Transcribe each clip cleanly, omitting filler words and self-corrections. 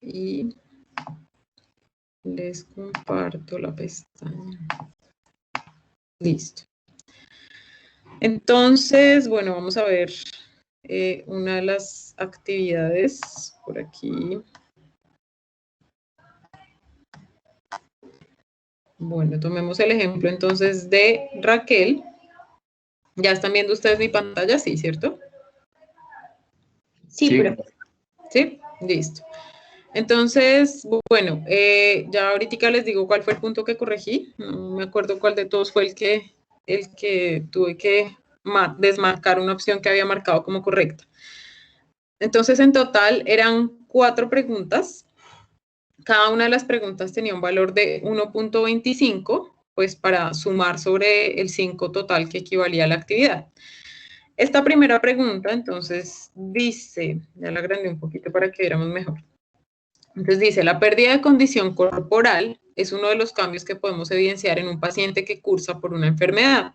y les comparto la pestaña. Listo. Entonces, bueno, vamos a ver una de las actividades por aquí. Bueno, tomemos el ejemplo entonces de Raquel. ¿Ya están viendo ustedes mi pantalla? Sí, ¿cierto? Sí, profe. Sí, listo. Entonces, bueno, ya ahorita les digo cuál fue el punto que corregí. No me acuerdo cuál de todos fue el que tuve que desmarcar una opción que había marcado como correcta. Entonces, en total eran 4 preguntas. Cada una de las preguntas tenía un valor de 1.25, pues para sumar sobre el 5 total que equivalía a la actividad. Esta primera pregunta, entonces, dice, ya la agrandé un poquito para que viéramos mejor. Entonces dice, la pérdida de condición corporal es uno de los cambios que podemos evidenciar en un paciente que cursa por una enfermedad.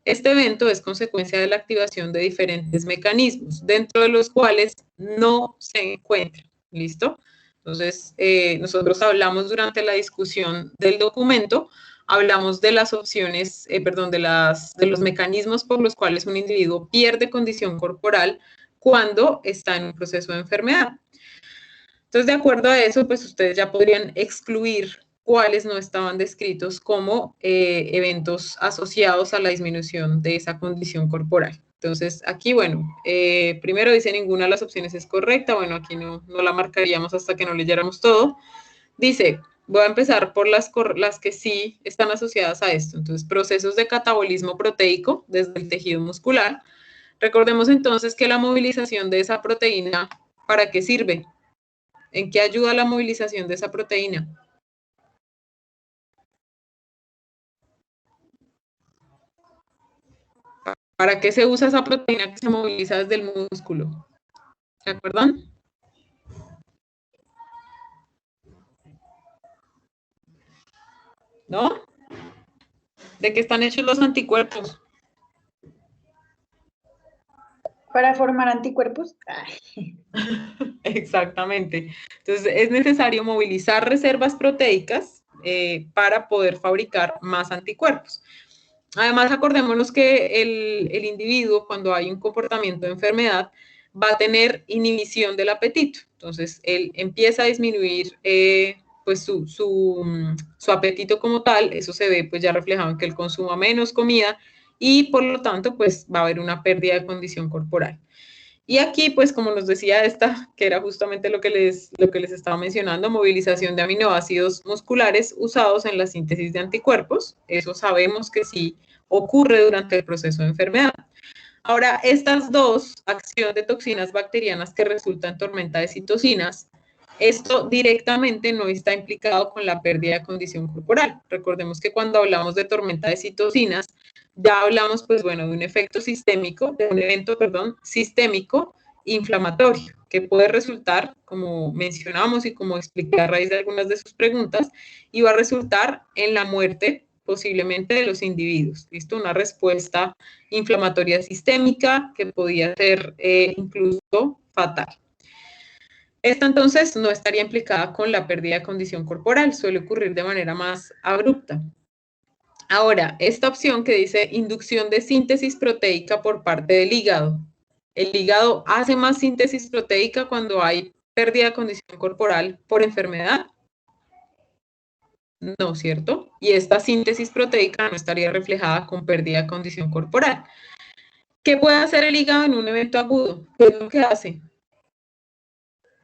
Este evento es consecuencia de la activación de diferentes mecanismos, dentro de los cuales no se encuentra. ¿Listo? Entonces, nosotros hablamos durante la discusión del documento, hablamos de las opciones, de los mecanismos por los cuales un individuo pierde condición corporal cuando está en un proceso de enfermedad. Entonces, de acuerdo a eso, pues ustedes ya podrían excluir cuáles no estaban descritos como eventos asociados a la disminución de esa condición corporal. Entonces, aquí, bueno, primero dice ninguna de las opciones es correcta. Bueno, aquí no la marcaríamos hasta que no leyéramos todo. Dice, voy a empezar por las que sí están asociadas a esto. Entonces, procesos de catabolismo proteico desde el tejido muscular. Recordemos entonces que la movilización de esa proteína, ¿para qué sirve? ¿En qué ayuda la movilización de esa proteína? ¿Para qué se usa esa proteína que se moviliza desde el músculo? ¿Se acuerdan? ¿No? ¿De qué están hechos los anticuerpos? Para formar anticuerpos. Exactamente. Entonces, es necesario movilizar reservas proteicas para poder fabricar más anticuerpos. Además, acordémonos que el individuo, cuando hay un comportamiento de enfermedad, va a tener inhibición del apetito. Entonces, él empieza a disminuir pues su apetito como tal. Eso se ve pues ya reflejado en que él consuma menos comida y por lo tanto pues va a haber una pérdida de condición corporal. Y aquí, pues, como nos decía esta, que era justamente lo que les estaba mencionando, movilización de aminoácidos musculares usados en la síntesis de anticuerpos. Eso sabemos que sí ocurre durante el proceso de enfermedad. Ahora, estas dos, acción de toxinas bacterianas que resulta en tormenta de citocinas, esto directamente no está implicado con la pérdida de condición corporal. Recordemos que cuando hablamos de tormenta de citocinas, ya hablamos, pues bueno, de un efecto sistémico, de un evento, perdón, sistémico inflamatorio, que puede resultar, como mencionamos y como expliqué a raíz de algunas de sus preguntas, y va a resultar en la muerte posiblemente de los individuos. ¿Listo? Una respuesta inflamatoria sistémica que podía ser incluso fatal. Esta entonces no estaría implicada con la pérdida de condición corporal, suele ocurrir de manera más abrupta. Ahora, esta opción que dice inducción de síntesis proteica por parte del hígado. ¿El hígado hace más síntesis proteica cuando hay pérdida de condición corporal por enfermedad? No, ¿cierto? Y esta síntesis proteica no estaría reflejada con pérdida de condición corporal. ¿Qué puede hacer el hígado en un evento agudo? ¿Qué es lo que hace?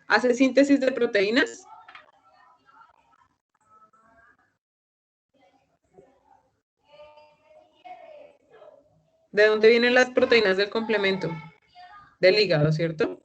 ¿Hace síntesis de proteínas? ¿De dónde vienen las proteínas del complemento? Del hígado, ¿cierto?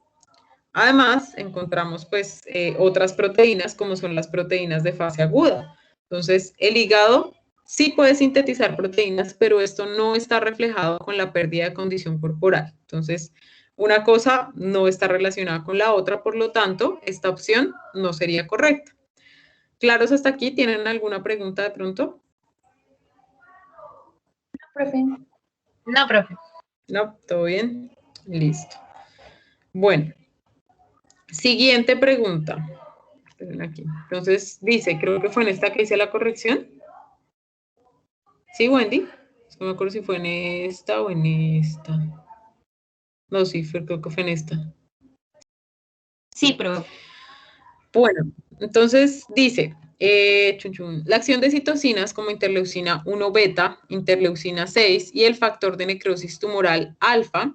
Además, encontramos pues otras proteínas como son las proteínas de fase aguda. Entonces, el hígado sí puede sintetizar proteínas, pero esto no está reflejado con la pérdida de condición corporal. Entonces, una cosa no está relacionada con la otra, por lo tanto, esta opción no sería correcta. ¿Claros hasta aquí? ¿Tienen alguna pregunta de pronto? No, profe. No, profe. No, todo bien. Listo. Bueno, siguiente pregunta. Esperen aquí. Entonces dice, creo que fue en esta que hice la corrección. ¿Sí, Wendy? No me acuerdo si fue en esta o en esta. No, sí, creo que fue en esta. Sí, pero Bueno, entonces dice, la acción de citocinas como interleucina 1 beta, interleucina 6 y el factor de necrosis tumoral alfa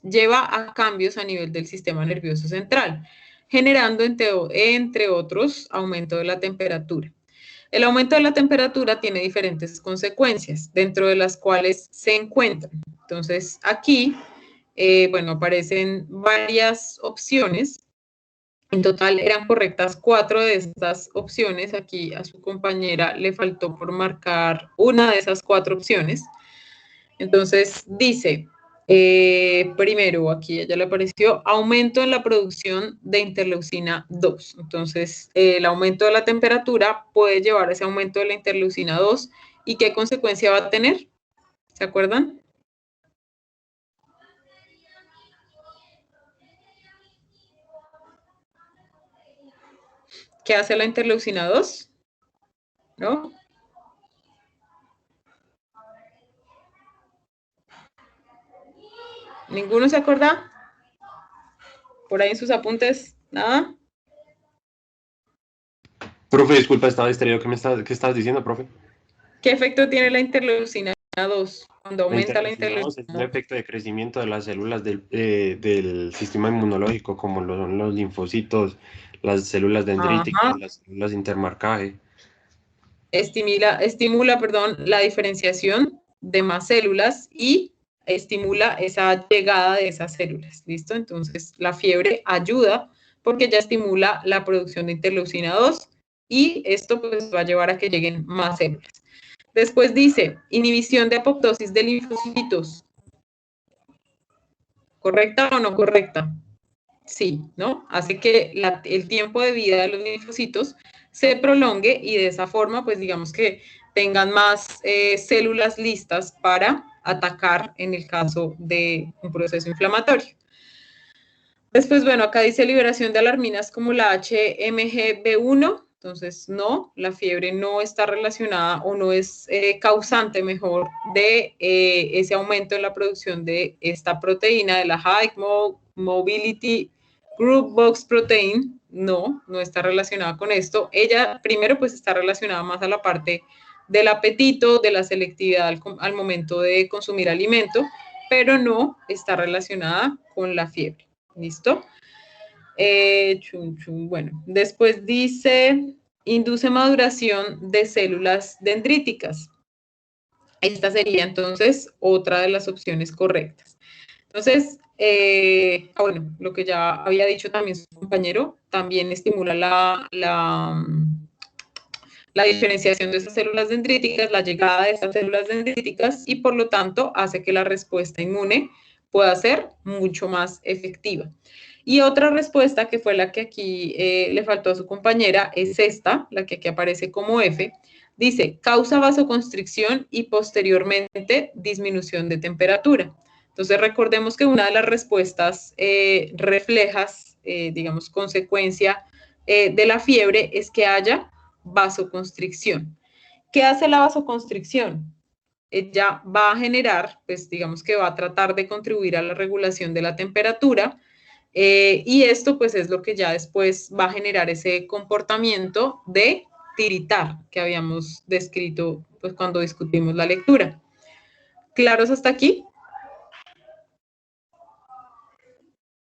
lleva a cambios a nivel del sistema nervioso central, generando, entre otros, aumento de la temperatura. El aumento de la temperatura tiene diferentes consecuencias, dentro de las cuales se encuentran. Entonces, aquí, bueno, aparecen varias opciones. En total eran correctas 4 de estas opciones. Aquí a su compañera le faltó por marcar una de esas 4 opciones. Entonces dice, primero aquí ella le apareció aumento en la producción de interleucina 2. Entonces el aumento de la temperatura puede llevar a ese aumento de la interleucina 2. ¿Y qué consecuencia va a tener? ¿Se acuerdan? ¿Qué hace la interleucina 2? ¿No? ¿Ninguno se acuerda? Por ahí en sus apuntes, ¿nada? Profe, disculpa, estaba distraído. ¿Qué estabas diciendo, profe? ¿Qué efecto tiene la interleucina 2 cuando La aumenta la interleucina 2 es el interleucina? efecto de crecimiento de las células del sistema inmunológico, como lo son los linfocitos, las células dendríticas, Ajá. las células de intermarcaje. Estimula, la diferenciación de más células y estimula esa llegada de esas células, ¿listo? Entonces, la fiebre ayuda porque ya estimula la producción de interleucina 2 y esto pues va a llevar a que lleguen más células. Después dice, inhibición de apoptosis de linfocitos. ¿Correcta o no correcta? Sí, ¿no? Hace que el tiempo de vida de los linfocitos se prolongue y de esa forma, pues digamos que tengan más células listas para atacar en el caso de un proceso inflamatorio. Después, bueno, acá dice liberación de alarminas como la HMGB1. Entonces, no, la fiebre no está relacionada o no es causante mejor de ese aumento en la producción de esta proteína, de la High Mobility Group Box Protein. No, no está relacionada con esto. Ella, primero, pues está relacionada más a la parte del apetito, de la selectividad al momento de consumir alimento, pero no está relacionada con la fiebre. ¿Listo? Bueno, después dice, induce maduración de células dendríticas. Esta sería entonces otra de las opciones correctas. Entonces, bueno, lo que ya había dicho también su compañero, también estimula la diferenciación de esas células dendríticas, la llegada de esas células dendríticas y por lo tanto hace que la respuesta inmune pueda ser mucho más efectiva. Y otra respuesta que fue la que aquí le faltó a su compañera es esta, la que aquí aparece como F. Dice, causa vasoconstricción y posteriormente disminución de temperatura. Entonces recordemos que una de las respuestas reflejas, digamos, consecuencia de la fiebre es que haya vasoconstricción. ¿Qué hace la vasoconstricción? Ella va a generar, pues digamos que va a tratar de contribuir a la regulación de la temperatura y esto pues es lo que ya después va a generar ese comportamiento de tiritar que habíamos descrito pues cuando discutimos la lectura. ¿Claros hasta aquí?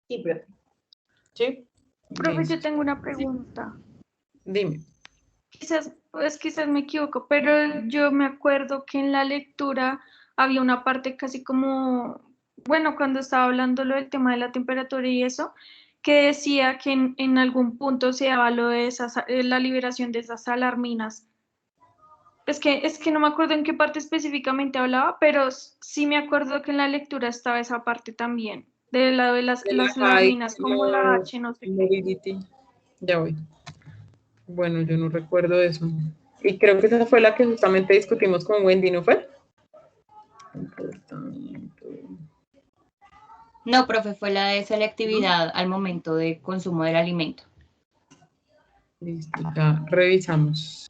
Sí, profe. Sí. profe, yo tengo una pregunta. Dime. Quizás me equivoco, pero yo me acuerdo que en la lectura había una parte casi como, bueno, cuando estaba hablando lo del tema de la temperatura y eso, que decía que en algún punto se daba lo de la liberación de esas alarminas. Es que no me acuerdo en qué parte específicamente hablaba, pero sí me acuerdo que en la lectura estaba esa parte también, de lado de De las la high alarminas, como la H, no sé qué. mobility. Ya voy. Bueno, yo no recuerdo eso. Y creo que esa fue la que justamente discutimos con Wendy, ¿no fue? No, profe, fue la de selectividad al momento de consumo del alimento. Listo, ya revisamos.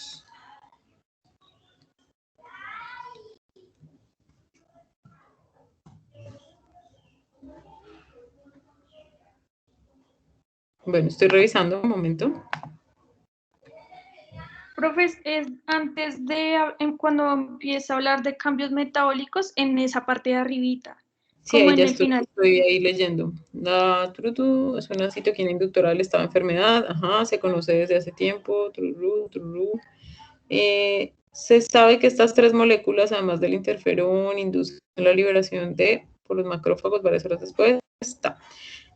Bueno, estoy revisando un momento. Profes, es antes de, cuando empieza a hablar de cambios metabólicos, en esa parte de arribita, Sí, como ahí en ya el final. estoy ahí leyendo. La es una citoquina inductora del estado de enfermedad. Ajá, se conoce desde hace tiempo. Se sabe que estas tres moléculas, además del interferón, inducen la liberación por los macrófagos varias horas después.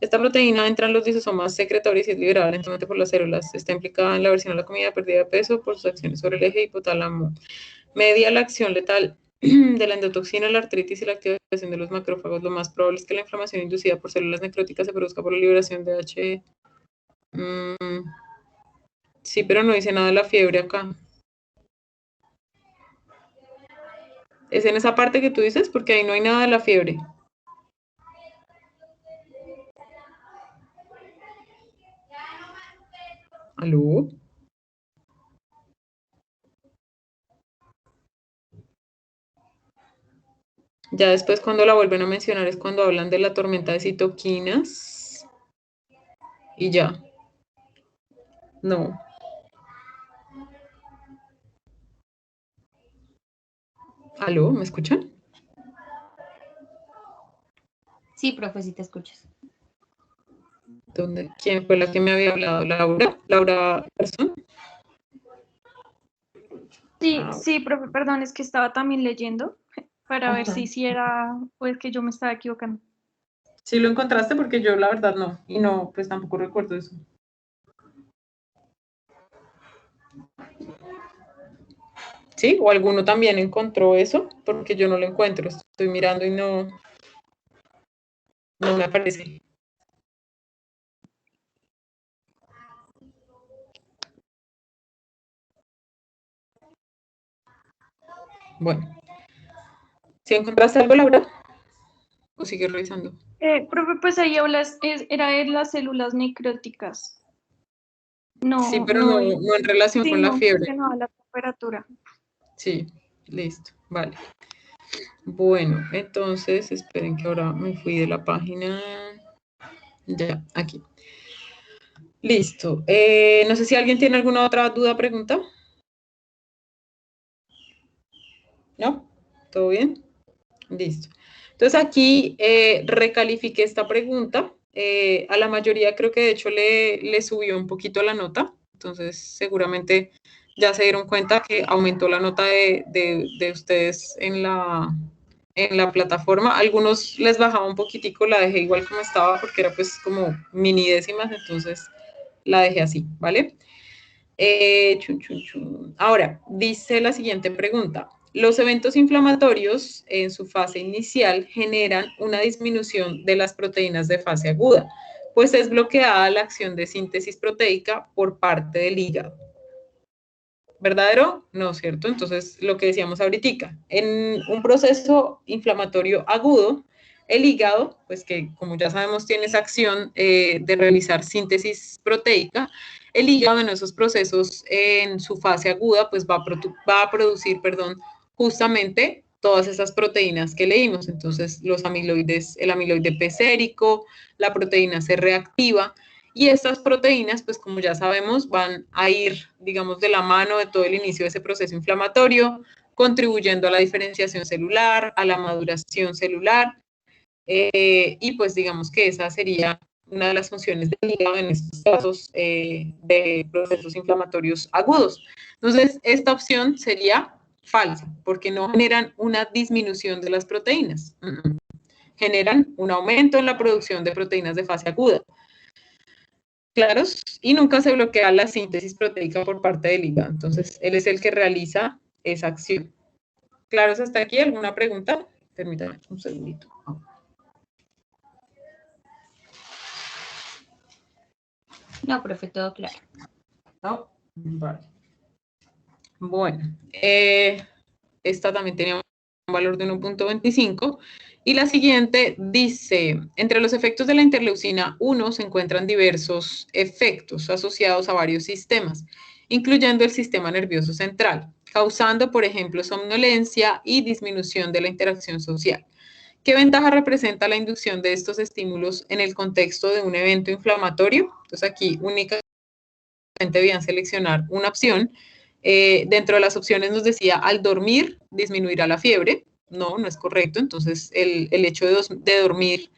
Esta proteína entra en los lisosomas secretores y es liberada lentamente por las células. Está implicada en la aversión a la comida, pérdida de peso por sus acciones sobre el eje hipotálamo. Media la acción letal de la endotoxina, la artritis y la activación de los macrófagos. Lo más probable es que la inflamación inducida por células necróticas se produzca por la liberación de H. Sí, pero no dice nada de la fiebre acá. ¿Es en esa parte que tú dices? Porque ahí no hay nada de la fiebre. ¿Aló? Ya después cuando la vuelven a mencionar es cuando hablan de la tormenta de citoquinas. Y ya. No. ¿Aló? ¿Me escuchan? Sí, profe, sí te escuchas. ¿Quién fue la que me había hablado? ¿Laura? ¿Laura Garzón? Sí, sí, profe, perdón, es que estaba también leyendo para ver Ajá. si era o es que yo me estaba equivocando. Sí lo encontraste porque yo la verdad no. Y no, pues tampoco recuerdo eso. ¿Sí? ¿O alguno también encontró eso? Porque yo no lo encuentro. Estoy mirando y no me aparece. Bueno. ¿Sí encontraste algo, Laura? ¿O sigue revisando? Profe, pues ahí hablas, era de las células necróticas. Sí, No, pero no, no en relación sí, con la no, fiebre. que no a la temperatura. Sí, listo, vale. Bueno, entonces, esperen que ahora me fui de la página. Ya, aquí. Listo. No sé si alguien tiene alguna otra duda, pregunta. ¿No? ¿Todo bien? Listo. Entonces aquí recalifiqué esta pregunta. A la mayoría creo que de hecho le subió un poquito la nota. Entonces seguramente ya se dieron cuenta que aumentó la nota de ustedes en la plataforma. A algunos les bajaba un poquitico, la dejé igual como estaba porque era pues como mini décimas, entonces la dejé así, ¿vale? Ahora, dice la siguiente pregunta. Los eventos inflamatorios en su fase inicial generan una disminución de las proteínas de fase aguda, pues es bloqueada la acción de síntesis proteica por parte del hígado. ¿Verdadero? No, ¿cierto? Entonces, lo que decíamos ahorita, en un proceso inflamatorio agudo, el hígado, pues que como ya sabemos tiene esa acción de realizar síntesis proteica, el hígado en esos procesos en su fase aguda, pues va a producir, justamente todas esas proteínas que leímos. Entonces, los amiloides, el amiloide P sérico, la proteína C reactiva, y estas proteínas, pues como ya sabemos, van a ir, digamos, de la mano de todo el inicio de ese proceso inflamatorio, contribuyendo a la diferenciación celular, a la maduración celular, y pues digamos que esa sería una de las funciones del hígado en estos casos de procesos inflamatorios agudos. Entonces, esta opción sería falsa, porque no generan una disminución de las proteínas, generan un aumento en la producción de proteínas de fase aguda. Claros, y nunca se bloquea la síntesis proteica por parte del hígado. Entonces, él es el que realiza esa acción. ¿Claros hasta aquí? ¿Alguna pregunta? Permítanme un segundito. No, profe, todo claro. ¿No? Vale. Bueno, esta también tenía un valor de 1.25 Y la siguiente dice, entre los efectos de la interleucina 1 se encuentran diversos efectos asociados a varios sistemas, incluyendo el sistema nervioso central, causando, por ejemplo, somnolencia y disminución de la interacción social. ¿Qué ventaja representa la inducción de estos estímulos en el contexto de un evento inflamatorio? Entonces aquí únicamente debían seleccionar una opción. Dentro de las opciones nos decía, al dormir disminuirá la fiebre. No, no es correcto. Entonces el hecho de dormir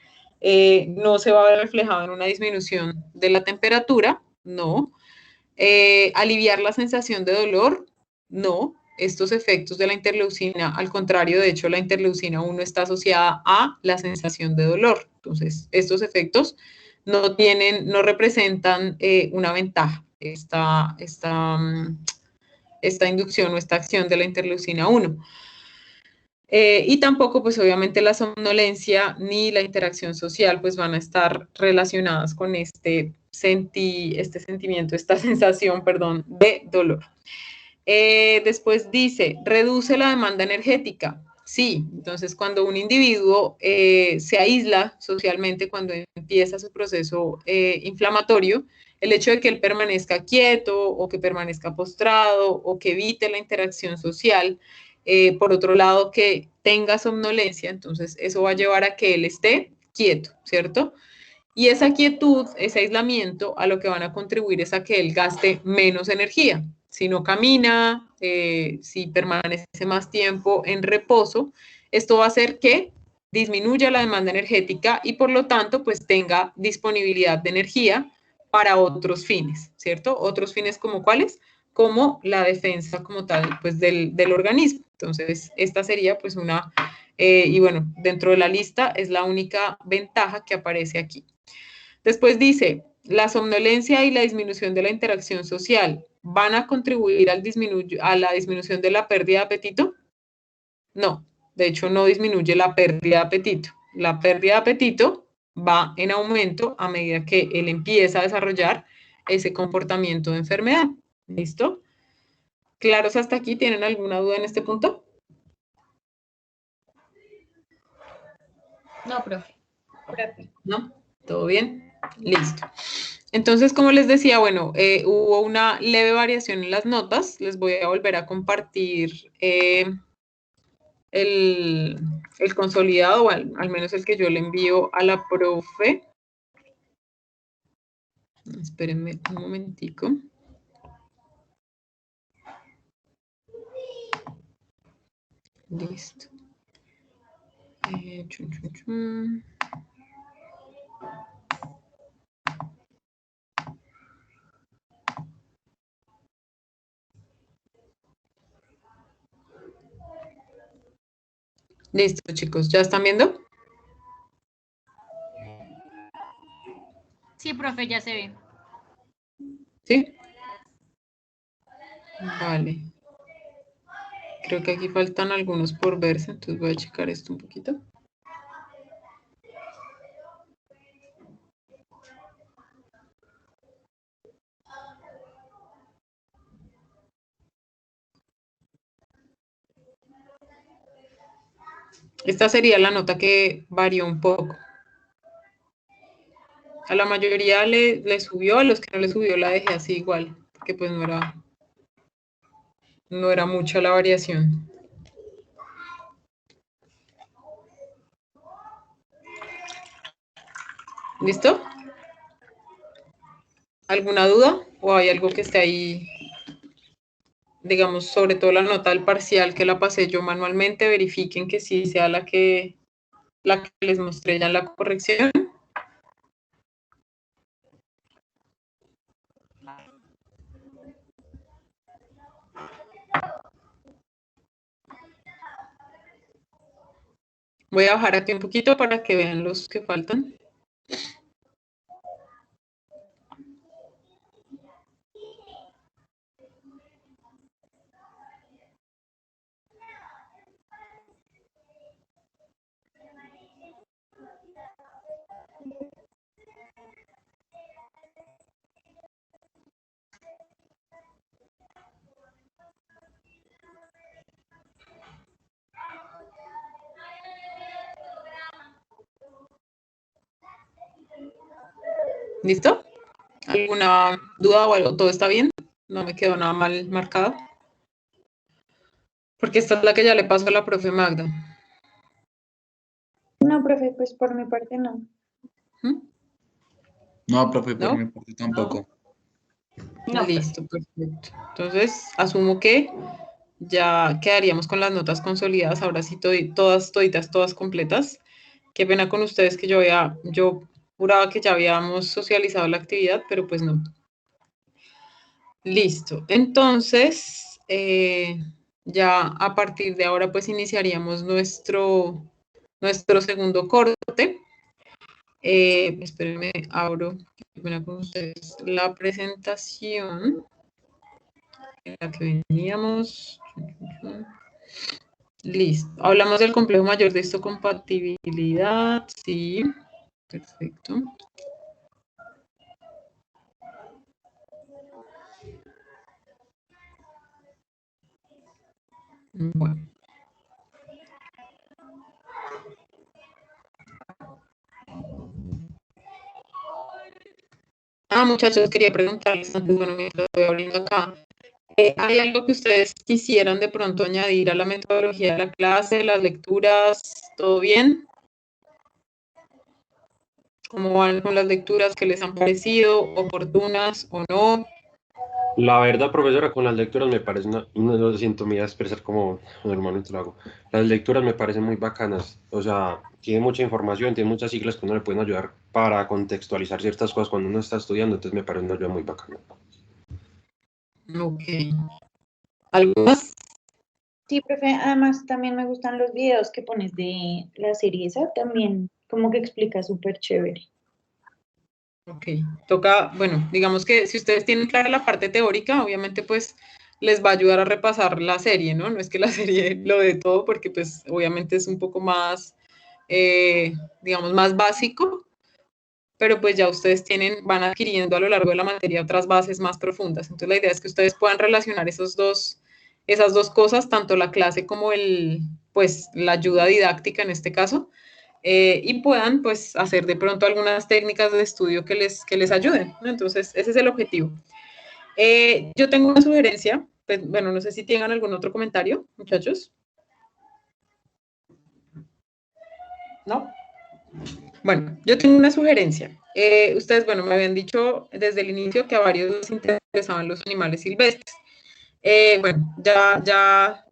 no se va a ver reflejado en una disminución de la temperatura. No. Aliviar la sensación de dolor. No. Estos efectos de la interleucina, al contrario, de hecho, la interleucina 1 está asociada a la sensación de dolor. Entonces, estos efectos no representan una ventaja, esta inducción o esta acción de la interleucina 1. Y tampoco, pues obviamente la somnolencia ni la interacción social, pues van a estar relacionadas con este sentimiento, esta sensación, perdón, de dolor. Después dice, reduce la demanda energética. Sí, entonces cuando un individuo se aísla socialmente, cuando empieza su proceso inflamatorio, el hecho de que él permanezca quieto o que permanezca postrado o que evite la interacción social, por otro lado, que tenga somnolencia, entonces eso va a llevar a que él esté quieto, ¿cierto? Y esa quietud, ese aislamiento, a lo que van a contribuir es a que él gaste menos energía. Si no camina, si permanece más tiempo en reposo, esto va a hacer que disminuya la demanda energética y por lo tanto pues tenga disponibilidad de energía para otros fines, ¿cierto? Otros fines como cuáles, como la defensa como tal pues del organismo. Entonces esta sería pues una, y bueno, dentro de la lista es la única ventaja que aparece aquí. Después dice, la somnolencia y la disminución de la interacción social van a contribuir a la disminución de la pérdida de apetito. No, de hecho no disminuye la pérdida de apetito. La pérdida de apetito va en aumento a medida que él empieza a desarrollar ese comportamiento de enfermedad. ¿Listo? ¿Claros hasta aquí? ¿Tienen alguna duda en este punto? No, profe. ¿No? ¿Todo bien? Listo. Entonces, como les decía, bueno, hubo una leve variación en las notas. Les voy a volver a compartir el consolidado, o al menos el que yo le envío a la profe. Espérenme un momentico. Listo. Chun, chun, chun. Listo, chicos. ¿Ya están viendo? Sí, profe, ya se ve. ¿Sí? Vale. Creo que aquí faltan algunos por verse, entonces voy a checar esto un poquito. Esta sería la nota que varió un poco. A la mayoría le subió, a los que no le subió la dejé así igual, porque pues no era mucha la variación. ¿Listo? ¿Alguna duda? ¿O hay algo que esté ahí, digamos, sobre todo la nota del parcial que la pasé yo manualmente? Verifiquen que sí sea la que les mostré ya en la corrección. Voy a bajar aquí un poquito para que vean los que faltan. ¿Listo? ¿Alguna duda o algo? ¿Todo está bien? No me quedó nada mal marcado. Porque esta es la que ya le pasó a la profe Magda. No, profe, pues por mi parte no. ¿Mm? No, profe, por ¿No? mi parte tampoco. No, profe. Listo, perfecto. Entonces, asumo que ya quedaríamos con las notas consolidadas. Ahora sí, todas toditas, todas completas. Qué pena con ustedes que yo juraba que ya habíamos socializado la actividad, pero pues no. Listo. Entonces, ya a partir de ahora, pues iniciaríamos nuestro segundo corte. Espérenme, abro con ustedes la presentación en la que veníamos. Listo. Hablamos del complejo mayor de histocompatibilidad. Sí, perfecto. Bueno. Muchachos, quería preguntarles antes, bueno, mientras estoy abriendo acá, ¿hay algo que ustedes quisieran de pronto añadir a la metodología de la clase, las lecturas? ¿Todo bien? ¿Cómo van con las lecturas que les han parecido, oportunas o no? La verdad, profesora, con las lecturas me parece no lo siento, me voy a expresar como normalmente lo hago. Las lecturas me parecen muy bacanas, o sea, tiene mucha información, tiene muchas siglas que uno le pueden ayudar para contextualizar ciertas cosas cuando uno está estudiando, entonces me parece una ayuda muy bacana. Ok. ¿Algo más? Sí, profe, además también me gustan los videos que pones de la serie esa, también como que explica súper chévere. Ok, toca, bueno, digamos que si ustedes tienen clara la parte teórica, obviamente pues les va a ayudar a repasar la serie, ¿no? No es que la serie lo de todo, porque pues obviamente es un poco más, digamos, más básico, pero pues ya ustedes van adquiriendo a lo largo de la materia otras bases más profundas. Entonces la idea es que ustedes puedan relacionar esas dos cosas, tanto la clase como pues la ayuda didáctica en este caso, y puedan pues hacer de pronto algunas técnicas de estudio que les ayuden, ¿no? Entonces, ese es el objetivo. Yo tengo una sugerencia, pues, bueno, no sé si tengan algún otro comentario, muchachos. ¿No? Bueno, yo tengo una sugerencia. Ustedes, bueno, me habían dicho desde el inicio que a varios les interesaban los animales silvestres. Bueno, ya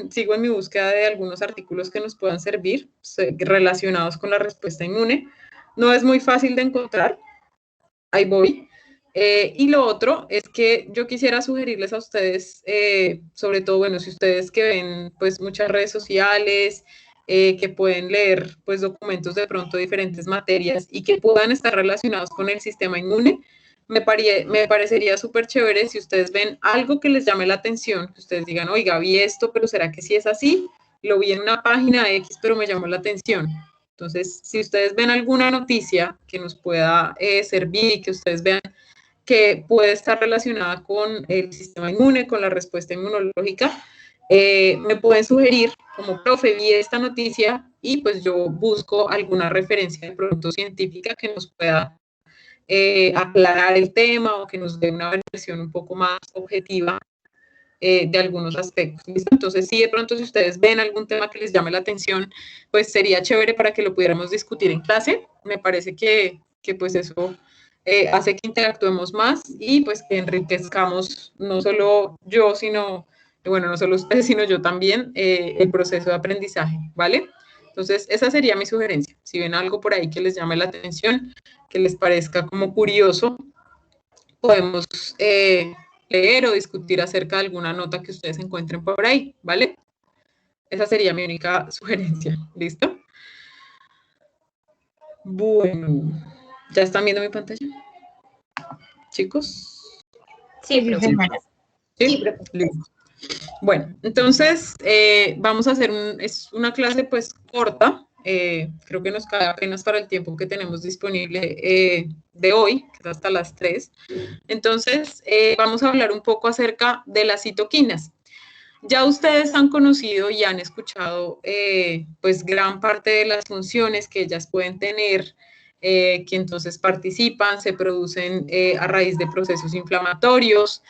sigo en mi búsqueda de algunos artículos que nos puedan servir relacionados con la respuesta inmune. No es muy fácil de encontrar, ahí voy. Y lo otro es que yo quisiera sugerirles a ustedes, sobre todo, bueno, si ustedes que ven pues muchas redes sociales, que pueden leer pues documentos de pronto de diferentes materias y que puedan estar relacionados con el sistema inmune, me parecería súper chévere si ustedes ven algo que les llame la atención, que ustedes digan, oiga, vi esto, pero ¿será que sí es así? Lo vi en una página X, pero me llamó la atención. Entonces, si ustedes ven alguna noticia que nos pueda servir y que ustedes vean que puede estar relacionada con el sistema inmune, con la respuesta inmunológica, me pueden sugerir, como profe, vi esta noticia y pues yo busco alguna referencia de pronto científica que nos pueda aclarar el tema o que nos dé una versión un poco más objetiva de algunos aspectos. ¿Listo? Entonces, si de pronto si ustedes ven algún tema que les llame la atención, pues sería chévere para que lo pudiéramos discutir en clase. Me parece que pues eso hace que interactuemos más y pues que enriquezcamos no solo yo, sino, bueno, no solo ustedes, sino yo también, el proceso de aprendizaje, ¿vale? Entonces, esa sería mi sugerencia. Si ven algo por ahí que les llame la atención, que les parezca como curioso, podemos leer o discutir acerca de alguna nota que ustedes encuentren por ahí, ¿vale? Esa sería mi única sugerencia, ¿listo? Bueno, ¿ya están viendo mi pantalla? ¿Chicos? Sí, profe. ¿Sí? Sí, profe. Listo. Bueno, entonces vamos a hacer es una clase pues corta, creo que nos cae apenas para el tiempo que tenemos disponible de hoy, que es hasta las 3. Entonces, vamos a hablar un poco acerca de las citoquinas. Ya ustedes han conocido y han escuchado pues gran parte de las funciones que ellas pueden tener que entonces participan, se producen a raíz de procesos inflamatorios.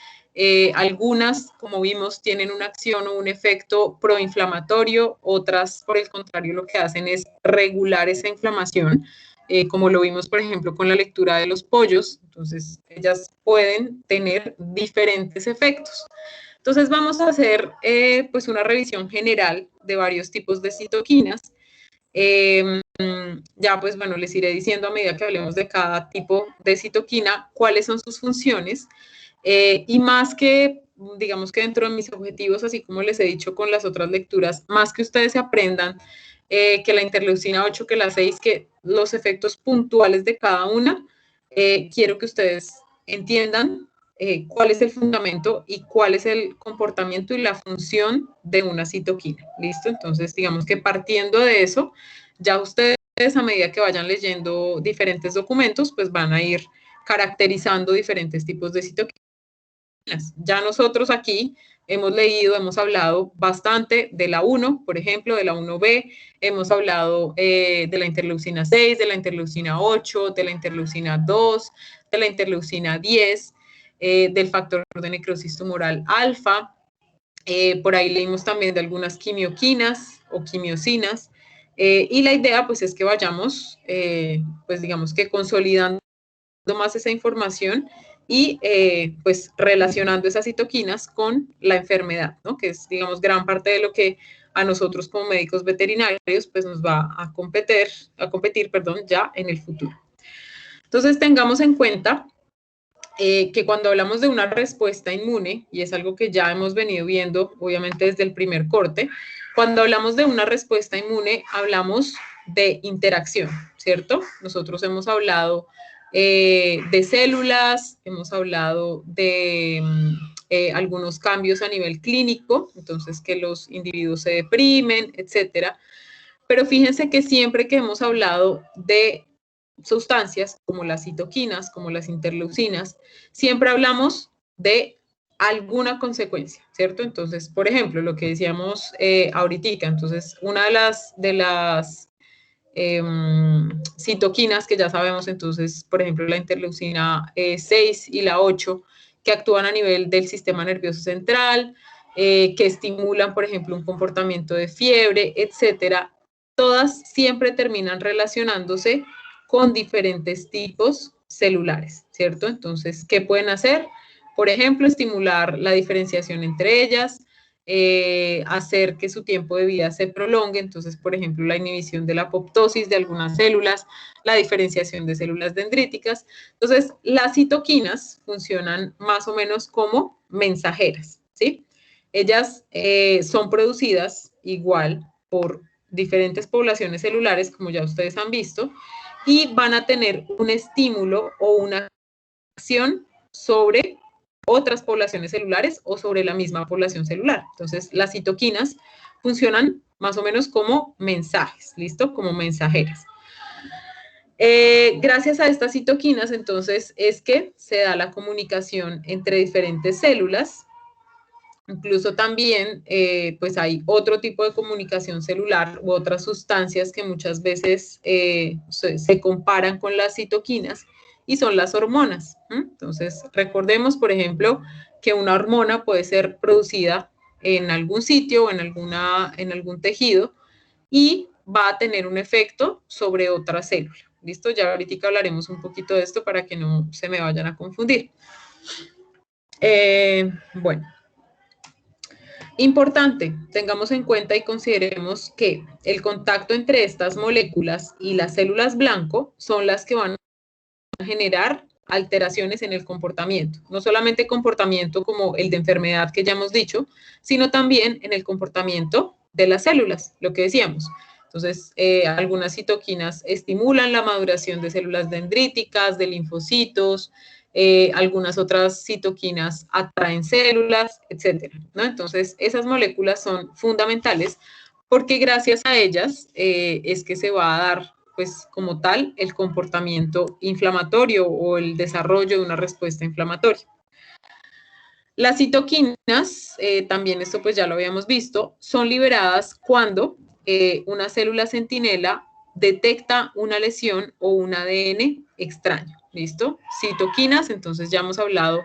Algunas, como vimos, tienen una acción o un efecto proinflamatorio, otras, por el contrario, lo que hacen es regular esa inflamación, como lo vimos, por ejemplo, con la lectura de los pollos. Entonces, ellas pueden tener diferentes efectos. Entonces, vamos a hacer pues una revisión general de varios tipos de citoquinas. Ya, pues bueno, les iré diciendo a medida que hablemos de cada tipo de citoquina cuáles son sus funciones. Y más que, digamos que dentro de mis objetivos, así como les he dicho con las otras lecturas, más que ustedes se aprendan que la interleucina 8, que la 6, que los efectos puntuales de cada una, quiero que ustedes entiendan cuál es el fundamento y cuál es el comportamiento y la función de una citoquina. ¿Listo? Entonces, digamos que partiendo de eso, ya ustedes a medida que vayan leyendo diferentes documentos, pues van a ir caracterizando diferentes tipos de citoquinas. Ya nosotros aquí hemos leído, hemos hablado bastante de la 1, por ejemplo, de la 1B, hemos hablado de la interleucina 6, de la interleucina 8, de la interleucina 2, de la interleucina 10, del factor de necrosis tumoral alfa. Por ahí leímos también de algunas quimioquinas o quimiosinas. Y la idea pues es que vayamos, pues digamos que consolidando más esa información y pues relacionando esas citoquinas con la enfermedad, ¿no? Que es, digamos, gran parte de lo que a nosotros como médicos veterinarios pues nos va a competir, perdón, ya en el futuro. Entonces tengamos en cuenta que cuando hablamos de una respuesta inmune, y es algo que ya hemos venido viendo, obviamente desde el primer corte, cuando hablamos de una respuesta inmune, hablamos de interacción, ¿cierto? Nosotros hemos hablado de células, hemos hablado de algunos cambios a nivel clínico, entonces que los individuos se deprimen, etcétera. Pero fíjense que siempre que hemos hablado de sustancias como las citoquinas, como las interleucinas, siempre hablamos de alguna consecuencia, ¿cierto? Entonces, por ejemplo, lo que decíamos ahorita, entonces, una de las citoquinas que ya sabemos, entonces, por ejemplo, la interleucina 6 y la 8, que actúan a nivel del sistema nervioso central, que estimulan, por ejemplo, un comportamiento de fiebre, etcétera, todas siempre terminan relacionándose con diferentes tipos celulares, ¿cierto? Entonces, ¿qué pueden hacer? Por ejemplo, estimular la diferenciación entre ellas, hacer que su tiempo de vida se prolongue, entonces, por ejemplo, la inhibición de la apoptosis de algunas células, la diferenciación de células dendríticas. Entonces, las citoquinas funcionan más o menos como mensajeras, ¿sí? Ellas son producidas igual por diferentes poblaciones celulares, como ya ustedes han visto, y van a tener un estímulo o una acción sobre otras poblaciones celulares o sobre la misma población celular. Entonces, las citoquinas funcionan más o menos como mensajes, ¿listo? Como mensajeras. Gracias a estas citoquinas, entonces, es que se da la comunicación entre diferentes células. Incluso también, pues hay otro tipo de comunicación celular u otras sustancias que muchas veces se comparan con las citoquinas y son las hormonas. Entonces, recordemos, por ejemplo, que una hormona puede ser producida en algún sitio o en algún tejido y va a tener un efecto sobre otra célula. ¿Listo? Ya ahorita hablaremos un poquito de esto para que no se me vayan a confundir. Bueno. Importante, tengamos en cuenta y consideremos que el contacto entre estas moléculas y las células blanco son las que van a generar alteraciones en el comportamiento. No solamente comportamiento como el de enfermedad que ya hemos dicho, sino también en el comportamiento de las células, lo que decíamos. Entonces, algunas citoquinas estimulan la maduración de células dendríticas, de linfocitos, algunas otras citoquinas atraen células, etcétera, ¿no? Entonces, esas moléculas son fundamentales porque gracias a ellas es que se va a dar, pues, como tal, el comportamiento inflamatorio o el desarrollo de una respuesta inflamatoria. Las citoquinas, también esto pues ya lo habíamos visto, son liberadas cuando una célula centinela detecta una lesión o un ADN extraño, ¿listo? Citoquinas, entonces ya hemos hablado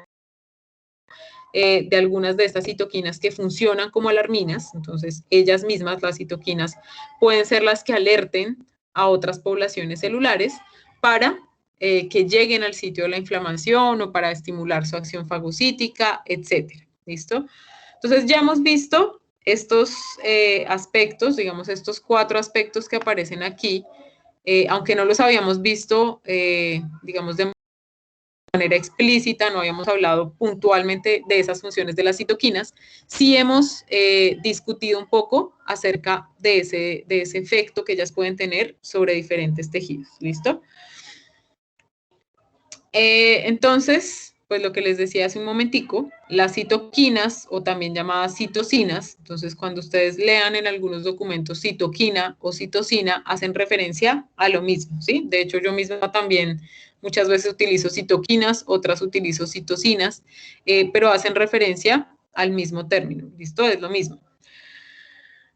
de algunas de estas citoquinas que funcionan como alarminas, entonces ellas mismas, las citoquinas, pueden ser las que alerten a otras poblaciones celulares para que lleguen al sitio de la inflamación o para estimular su acción fagocítica, etcétera, ¿listo? Entonces ya hemos visto estos aspectos, digamos, estos 4 aspectos que aparecen aquí, aunque no los habíamos visto, digamos, de manera explícita, no habíamos hablado puntualmente de esas funciones de las citoquinas, sí hemos discutido un poco acerca de ese efecto que ellas pueden tener sobre diferentes tejidos, ¿listo? Entonces, pues lo que les decía hace un momentico, las citoquinas o también llamadas citocinas, entonces cuando ustedes lean en algunos documentos citoquina o citocina, hacen referencia a lo mismo, ¿sí? De hecho, yo misma también muchas veces utilizo citoquinas, otras utilizo citocinas, pero hacen referencia al mismo término, ¿listo? Es lo mismo.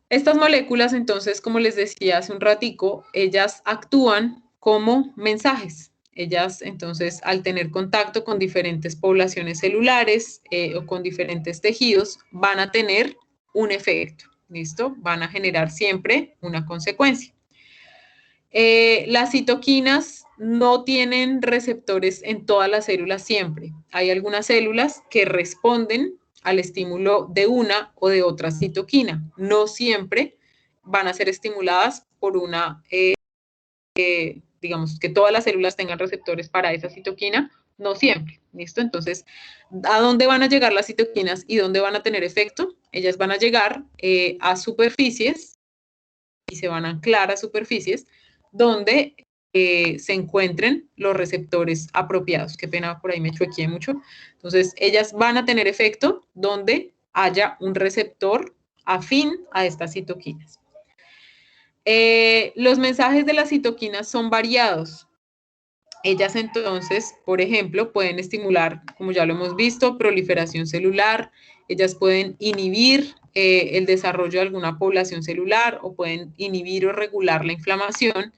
Estas moléculas, entonces, como les decía hace un ratico, ellas actúan como mensajes. Ellas, entonces, al tener contacto con diferentes poblaciones celulares o con diferentes tejidos, van a tener un efecto, ¿listo? Van a generar siempre una consecuencia. Las citoquinas no tienen receptores en todas las células siempre. Hay algunas células que responden al estímulo de una o de otra citoquina. No siempre van a ser estimuladas por una, digamos, que todas las células tengan receptores para esa citoquina, no siempre, ¿listo? Entonces, ¿a dónde van a llegar las citoquinas y dónde van a tener efecto? Ellas van a llegar a superficies y se van a anclar a superficies donde se encuentren los receptores apropiados. Qué pena, por ahí me chuequeé mucho. Entonces, ellas van a tener efecto donde haya un receptor afín a estas citoquinas. Los mensajes de las citoquinas son variados. Ellas entonces, por ejemplo, pueden estimular, como ya lo hemos visto, proliferación celular, ellas pueden inhibir el desarrollo de alguna población celular o pueden inhibir o regular la inflamación.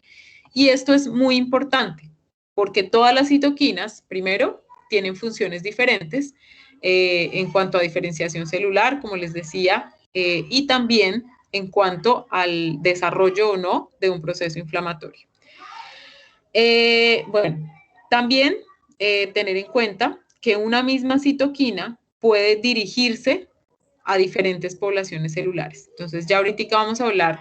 Y esto es muy importante porque todas las citoquinas, primero, tienen funciones diferentes en cuanto a diferenciación celular, como les decía, y también en cuanto al desarrollo o no de un proceso inflamatorio. Bueno, también tener en cuenta que una misma citoquina puede dirigirse a diferentes poblaciones celulares. Entonces, ya ahorita vamos a hablar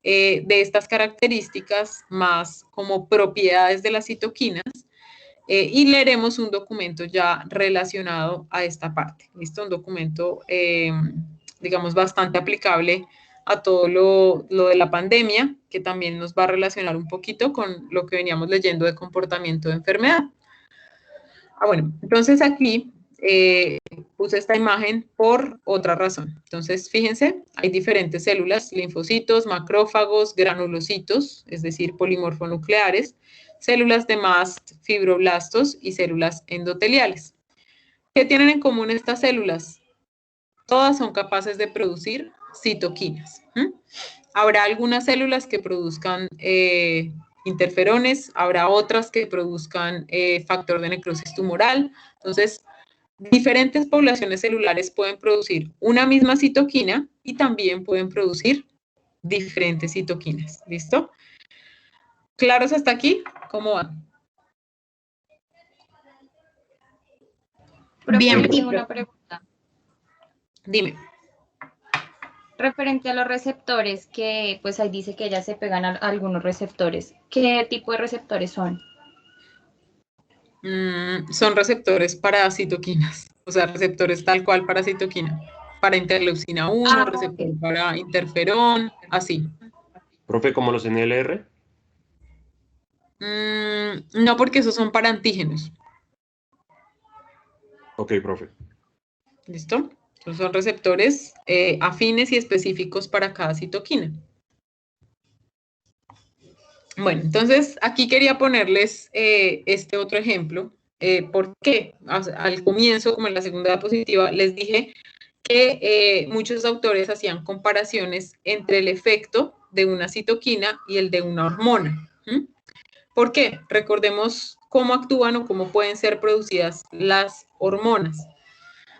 de estas características más como propiedades de las citoquinas y leeremos un documento ya relacionado a esta parte. ¿Listo? Un documento, digamos, bastante aplicable a todo lo de la pandemia, que también nos va a relacionar un poquito con lo que veníamos leyendo de comportamiento de enfermedad. Bueno, entonces aquí puse esta imagen por otra razón. Entonces, fíjense, hay diferentes células, linfocitos, macrófagos, granulocitos, es decir, polimorfonucleares, células de mast, fibroblastos y células endoteliales. ¿Qué tienen en común estas células? Todas son capaces de producir citoquinas. Habrá algunas células que produzcan interferones, habrá otras que produzcan factor de necrosis tumoral. Entonces, diferentes poblaciones celulares pueden producir una misma citoquina y también pueden producir diferentes citoquinas. ¿Listo? ¿Claros hasta aquí? ¿Cómo van? Bien, Sí, tengo una pregunta. Dime. Referente a los receptores, que pues ahí dice que ya se pegan a algunos receptores. ¿Qué tipo de receptores son? Son receptores para citoquinas, o sea, receptores tal cual para citoquina, para interleucina 1, receptor Ok. para interferón, así. Profe, ¿como los NLR? No, porque esos son para antígenos, Ok, profe. ¿listo? Entonces son receptores afines y específicos para cada citoquina. Bueno, entonces aquí quería ponerles este otro ejemplo. ¿Por qué? Al comienzo, como en la segunda diapositiva, les dije que muchos autores hacían comparaciones entre el efecto de una citoquina y el de una hormona. ¿Mm? ¿Por qué? Recordemos cómo actúan o cómo pueden ser producidas las hormonas.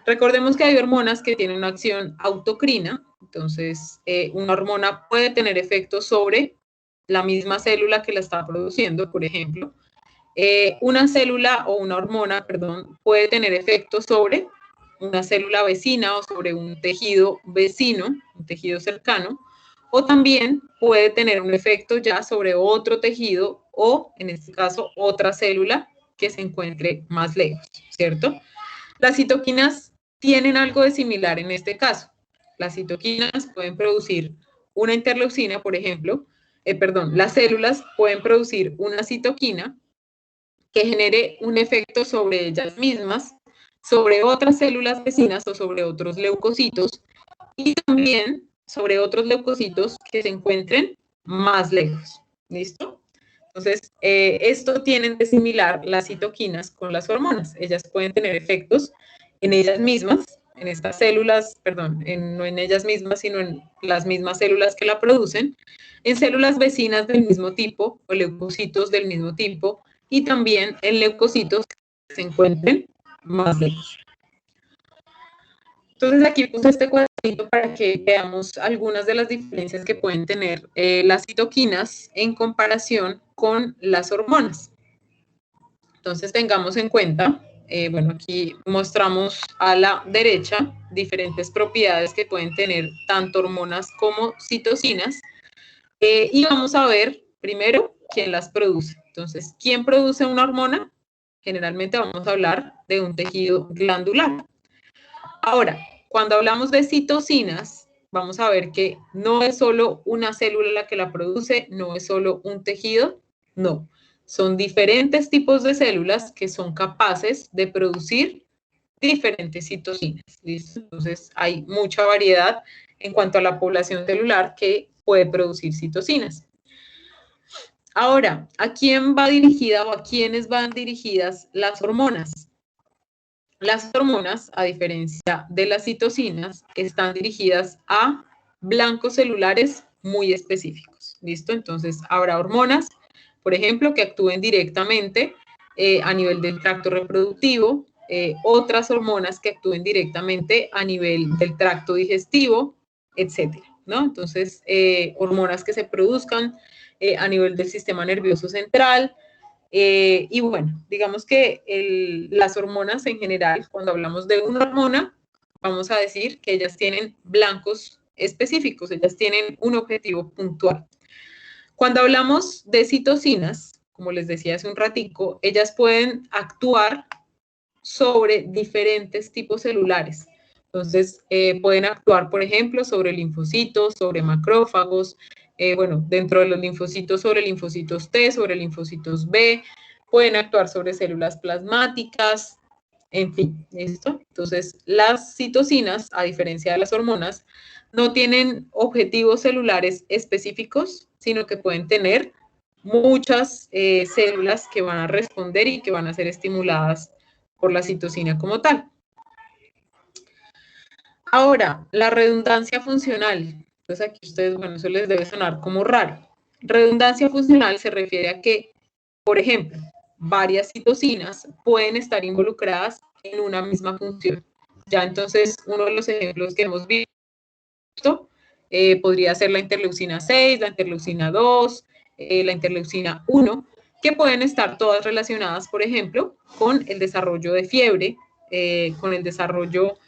Recordemos que hay hormonas que tienen una acción autocrina, entonces una hormona puede tener efectos sobre la misma célula que la está produciendo, por ejemplo. Una célula o una hormona, perdón, puede tener efectos sobre una célula vecina o sobre un tejido vecino, un tejido cercano, o también puede tener un efecto ya sobre otro tejido o, en este caso, otra célula que se encuentre más lejos, ¿cierto? Las citoquinas tienen algo de similar en este caso. Las citoquinas pueden producir una interleucina, por ejemplo, las células pueden producir una citoquina que genere un efecto sobre ellas mismas, sobre otras células vecinas o sobre otros leucocitos y también sobre otros leucocitos que se encuentren más lejos. ¿Listo? Entonces, esto tienen de similar las citoquinas con las hormonas. Ellas pueden tener efectos en ellas mismas, en estas células, perdón, no en ellas mismas, sino en las mismas células que la producen, en células vecinas del mismo tipo o leucocitos del mismo tipo y también en leucocitos que se encuentren más lejos. Entonces aquí puse este cuadrito para que veamos algunas de las diferencias que pueden tener las citoquinas en comparación con las hormonas. Entonces tengamos en cuenta, bueno, aquí mostramos a la derecha diferentes propiedades que pueden tener tanto hormonas como citocinas y vamos a ver primero quién las produce. Entonces, ¿quién produce una hormona? Generalmente vamos a hablar de un tejido glandular. Ahora, cuando hablamos de citocinas, vamos a ver que no es solo una célula la que la produce, no es solo un tejido, no. Son diferentes tipos de células que son capaces de producir diferentes citocinas. ¿Listo? Entonces, hay mucha variedad en cuanto a la población celular que puede producir citocinas. Ahora, ¿a quién va dirigida o a quiénes van dirigidas las hormonas? Las hormonas, a diferencia de las citocinas, están dirigidas a blancos celulares muy específicos. ¿Listo? Entonces, habrá hormonas, por ejemplo, que actúen directamente a nivel del tracto reproductivo, otras hormonas que actúen directamente a nivel del tracto digestivo, etcétera, ¿no? Entonces, hormonas que se produzcan a nivel del sistema nervioso central, y bueno, digamos que las hormonas en general, cuando hablamos de una hormona, vamos a decir que ellas tienen blancos específicos, ellas tienen un objetivo puntual. Cuando hablamos de citocinas, como les decía hace un ratico, ellas pueden actuar sobre diferentes tipos celulares. Entonces, pueden actuar, por ejemplo, sobre linfocitos, sobre macrófagos, bueno, dentro de los linfocitos, sobre linfocitos T, sobre linfocitos B, pueden actuar sobre células plasmáticas, en fin, ¿listo? Entonces, las citocinas, a diferencia de las hormonas, no tienen objetivos celulares específicos, sino que pueden tener muchas células que van a responder y que van a ser estimuladas por la citocina como tal. Ahora, la redundancia funcional. Entonces aquí ustedes, bueno, eso les debe sonar como raro. Redundancia funcional se refiere a que, por ejemplo, varias citocinas pueden estar involucradas en una misma función. Ya entonces, uno de los ejemplos que hemos visto podría ser la interleucina 6, la interleucina 2, la interleucina 1, que pueden estar todas relacionadas, por ejemplo, con el desarrollo de fiebre, con el desarrollo,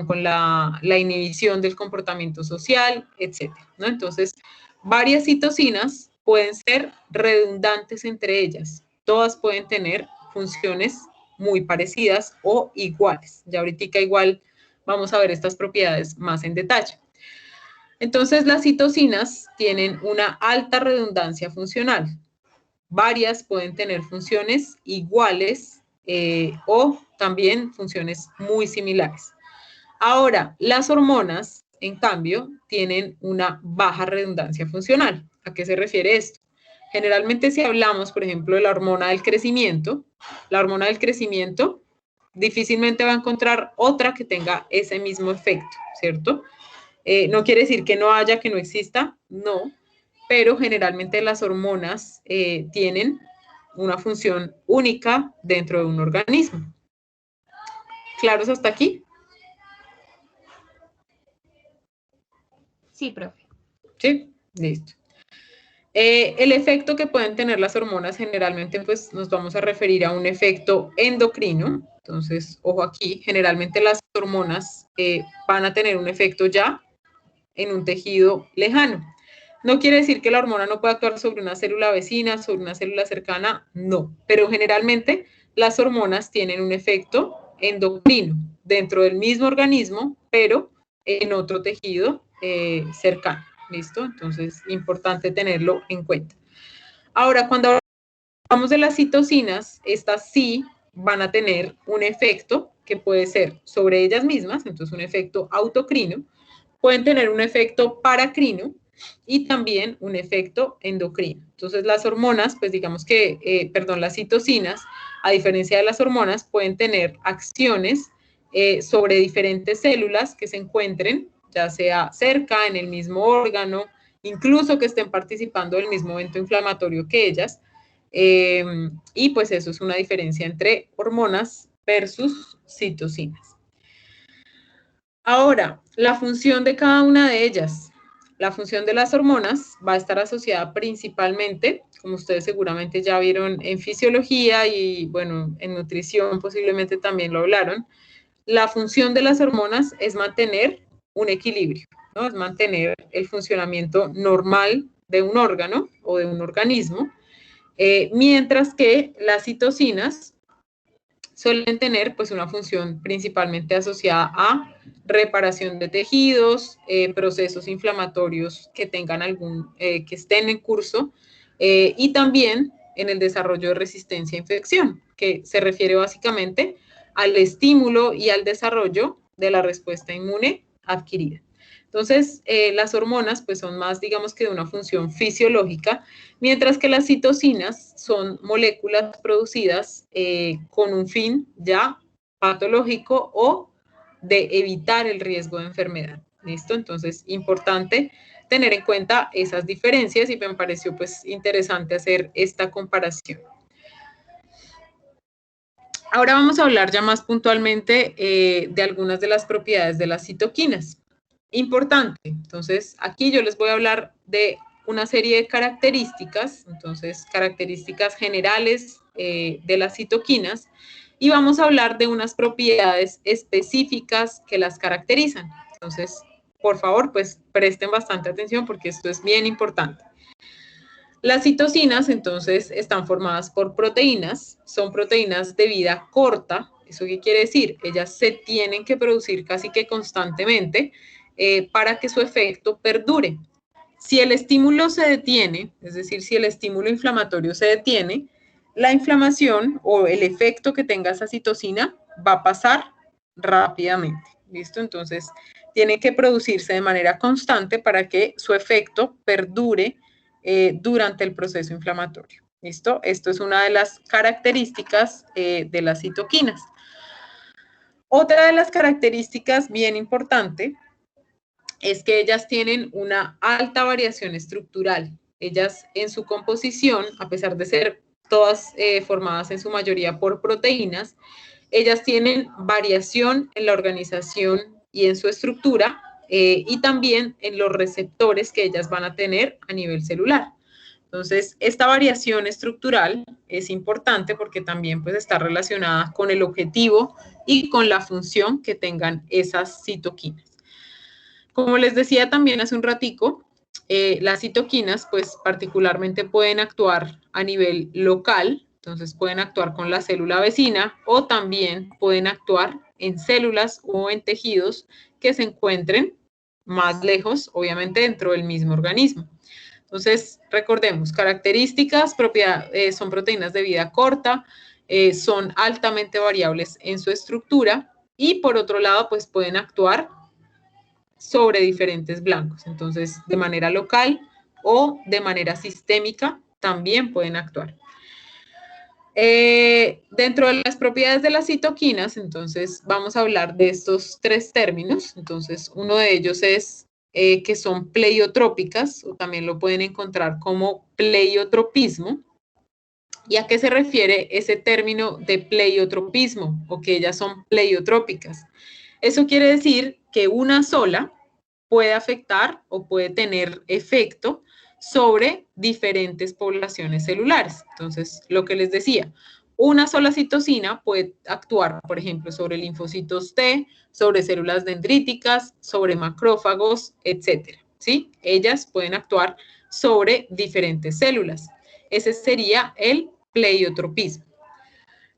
con la inhibición del comportamiento social, etc., ¿no? Entonces, varias citocinas pueden ser redundantes entre ellas. Todas pueden tener funciones muy parecidas o iguales. Ya ahorita igual vamos a ver estas propiedades más en detalle. Entonces, las citocinas tienen una alta redundancia funcional. Varias pueden tener funciones iguales o también funciones muy similares. Ahora, las hormonas, en cambio, tienen una baja redundancia funcional. ¿A qué se refiere esto? Generalmente si hablamos, por ejemplo, de la hormona del crecimiento difícilmente va a encontrar otra que tenga ese mismo efecto, ¿cierto? No quiere decir que no haya, que no exista, no, pero generalmente las hormonas tienen una función única dentro de un organismo. ¿Claros hasta aquí? Sí, profe. Sí, listo. El efecto que pueden tener las hormonas generalmente pues nos vamos a referir a un efecto endocrino. Entonces, ojo aquí, generalmente las hormonas van a tener un efecto ya en un tejido lejano. No quiere decir que la hormona no pueda actuar sobre una célula vecina, sobre una célula cercana, no, pero generalmente las hormonas tienen un efecto endocrino dentro del mismo organismo, pero en otro tejido cercano. ¿Listo? Entonces, importante tenerlo en cuenta. Ahora, cuando hablamos de las citocinas, estas sí van a tener un efecto que puede ser sobre ellas mismas, entonces un efecto autocrino, pueden tener un efecto paracrino y también un efecto endocrino. Entonces, las hormonas, pues digamos que, las citocinas, a diferencia de las hormonas, pueden tener acciones sobre diferentes células que se encuentren ya sea cerca, en el mismo órgano, incluso que estén participando del mismo evento inflamatorio que ellas. Y pues eso es una diferencia entre hormonas versus citocinas. Ahora, la función de cada una de ellas. La función de las hormonas va a estar asociada principalmente, como ustedes seguramente ya vieron en fisiología y bueno, en nutrición posiblemente también lo hablaron. La función de las hormonas es mantener un equilibrio, ¿no? Es mantener el funcionamiento normal de un órgano o de un organismo, mientras que las citocinas suelen tener pues una función principalmente asociada a reparación de tejidos, procesos inflamatorios que tengan que estén en curso, y también en el desarrollo de resistencia a infección, que se refiere básicamente al estímulo y al desarrollo de la respuesta inmune adquirida. Entonces, las hormonas pues son más, digamos que de una función fisiológica, mientras que las citocinas son moléculas producidas con un fin ya patológico o de evitar el riesgo de enfermedad. ¿Listo? Entonces, importante tener en cuenta esas diferencias y me pareció pues interesante hacer esta comparación. Ahora vamos a hablar ya más puntualmente de algunas de las propiedades de las citoquinas. Importante, entonces aquí yo les voy a hablar de una serie de características, entonces características generales de las citoquinas y vamos a hablar de unas propiedades específicas que las caracterizan. Entonces, por favor, pues presten bastante atención porque esto es bien importante. Las citocinas, entonces, están formadas por proteínas, son proteínas de vida corta. ¿Eso qué quiere decir? Ellas se tienen que producir casi que constantemente para que su efecto perdure. Si el estímulo se detiene, es decir, si el estímulo inflamatorio se detiene, la inflamación o el efecto que tenga esa citocina va a pasar rápidamente. ¿Listo? Entonces, tiene que producirse de manera constante para que su efecto perdure durante el proceso inflamatorio. ¿Listo? Esto es una de las características de las citoquinas. Otra de las características bien importante es que ellas tienen una alta variación estructural. Ellas en su composición, a pesar de ser todas formadas en su mayoría por proteínas, ellas tienen variación en la organización y en su estructura y también en los receptores que ellas van a tener a nivel celular. Entonces, esta variación estructural es importante porque también pues, está relacionada con el objetivo y con la función que tengan esas citoquinas. Como les decía también hace un ratico, las citoquinas pues particularmente pueden actuar a nivel local, entonces pueden actuar con la célula vecina o también pueden actuar en células o en tejidos que se encuentren más lejos, obviamente dentro del mismo organismo. Entonces, recordemos, características, son proteínas de vida corta, son altamente variables en su estructura y por otro lado, pues pueden actuar sobre diferentes blancos. Entonces, de manera local o de manera sistémica también pueden actuar. Dentro de las propiedades de las citoquinas, entonces vamos a hablar de estos tres términos. Entonces, uno de ellos es que son pleiotrópicas, o también lo pueden encontrar como pleiotropismo. ¿Y a qué se refiere ese término de pleiotropismo, o que ellas son pleiotrópicas? Eso quiere decir que una sola puede afectar o puede tener efecto sobre diferentes poblaciones celulares. Entonces, lo que les decía, una sola citosina puede actuar, por ejemplo, sobre linfocitos T, sobre células dendríticas, sobre macrófagos, etcétera, ¿sí? Ellas pueden actuar sobre diferentes células. Ese sería el pleiotropismo.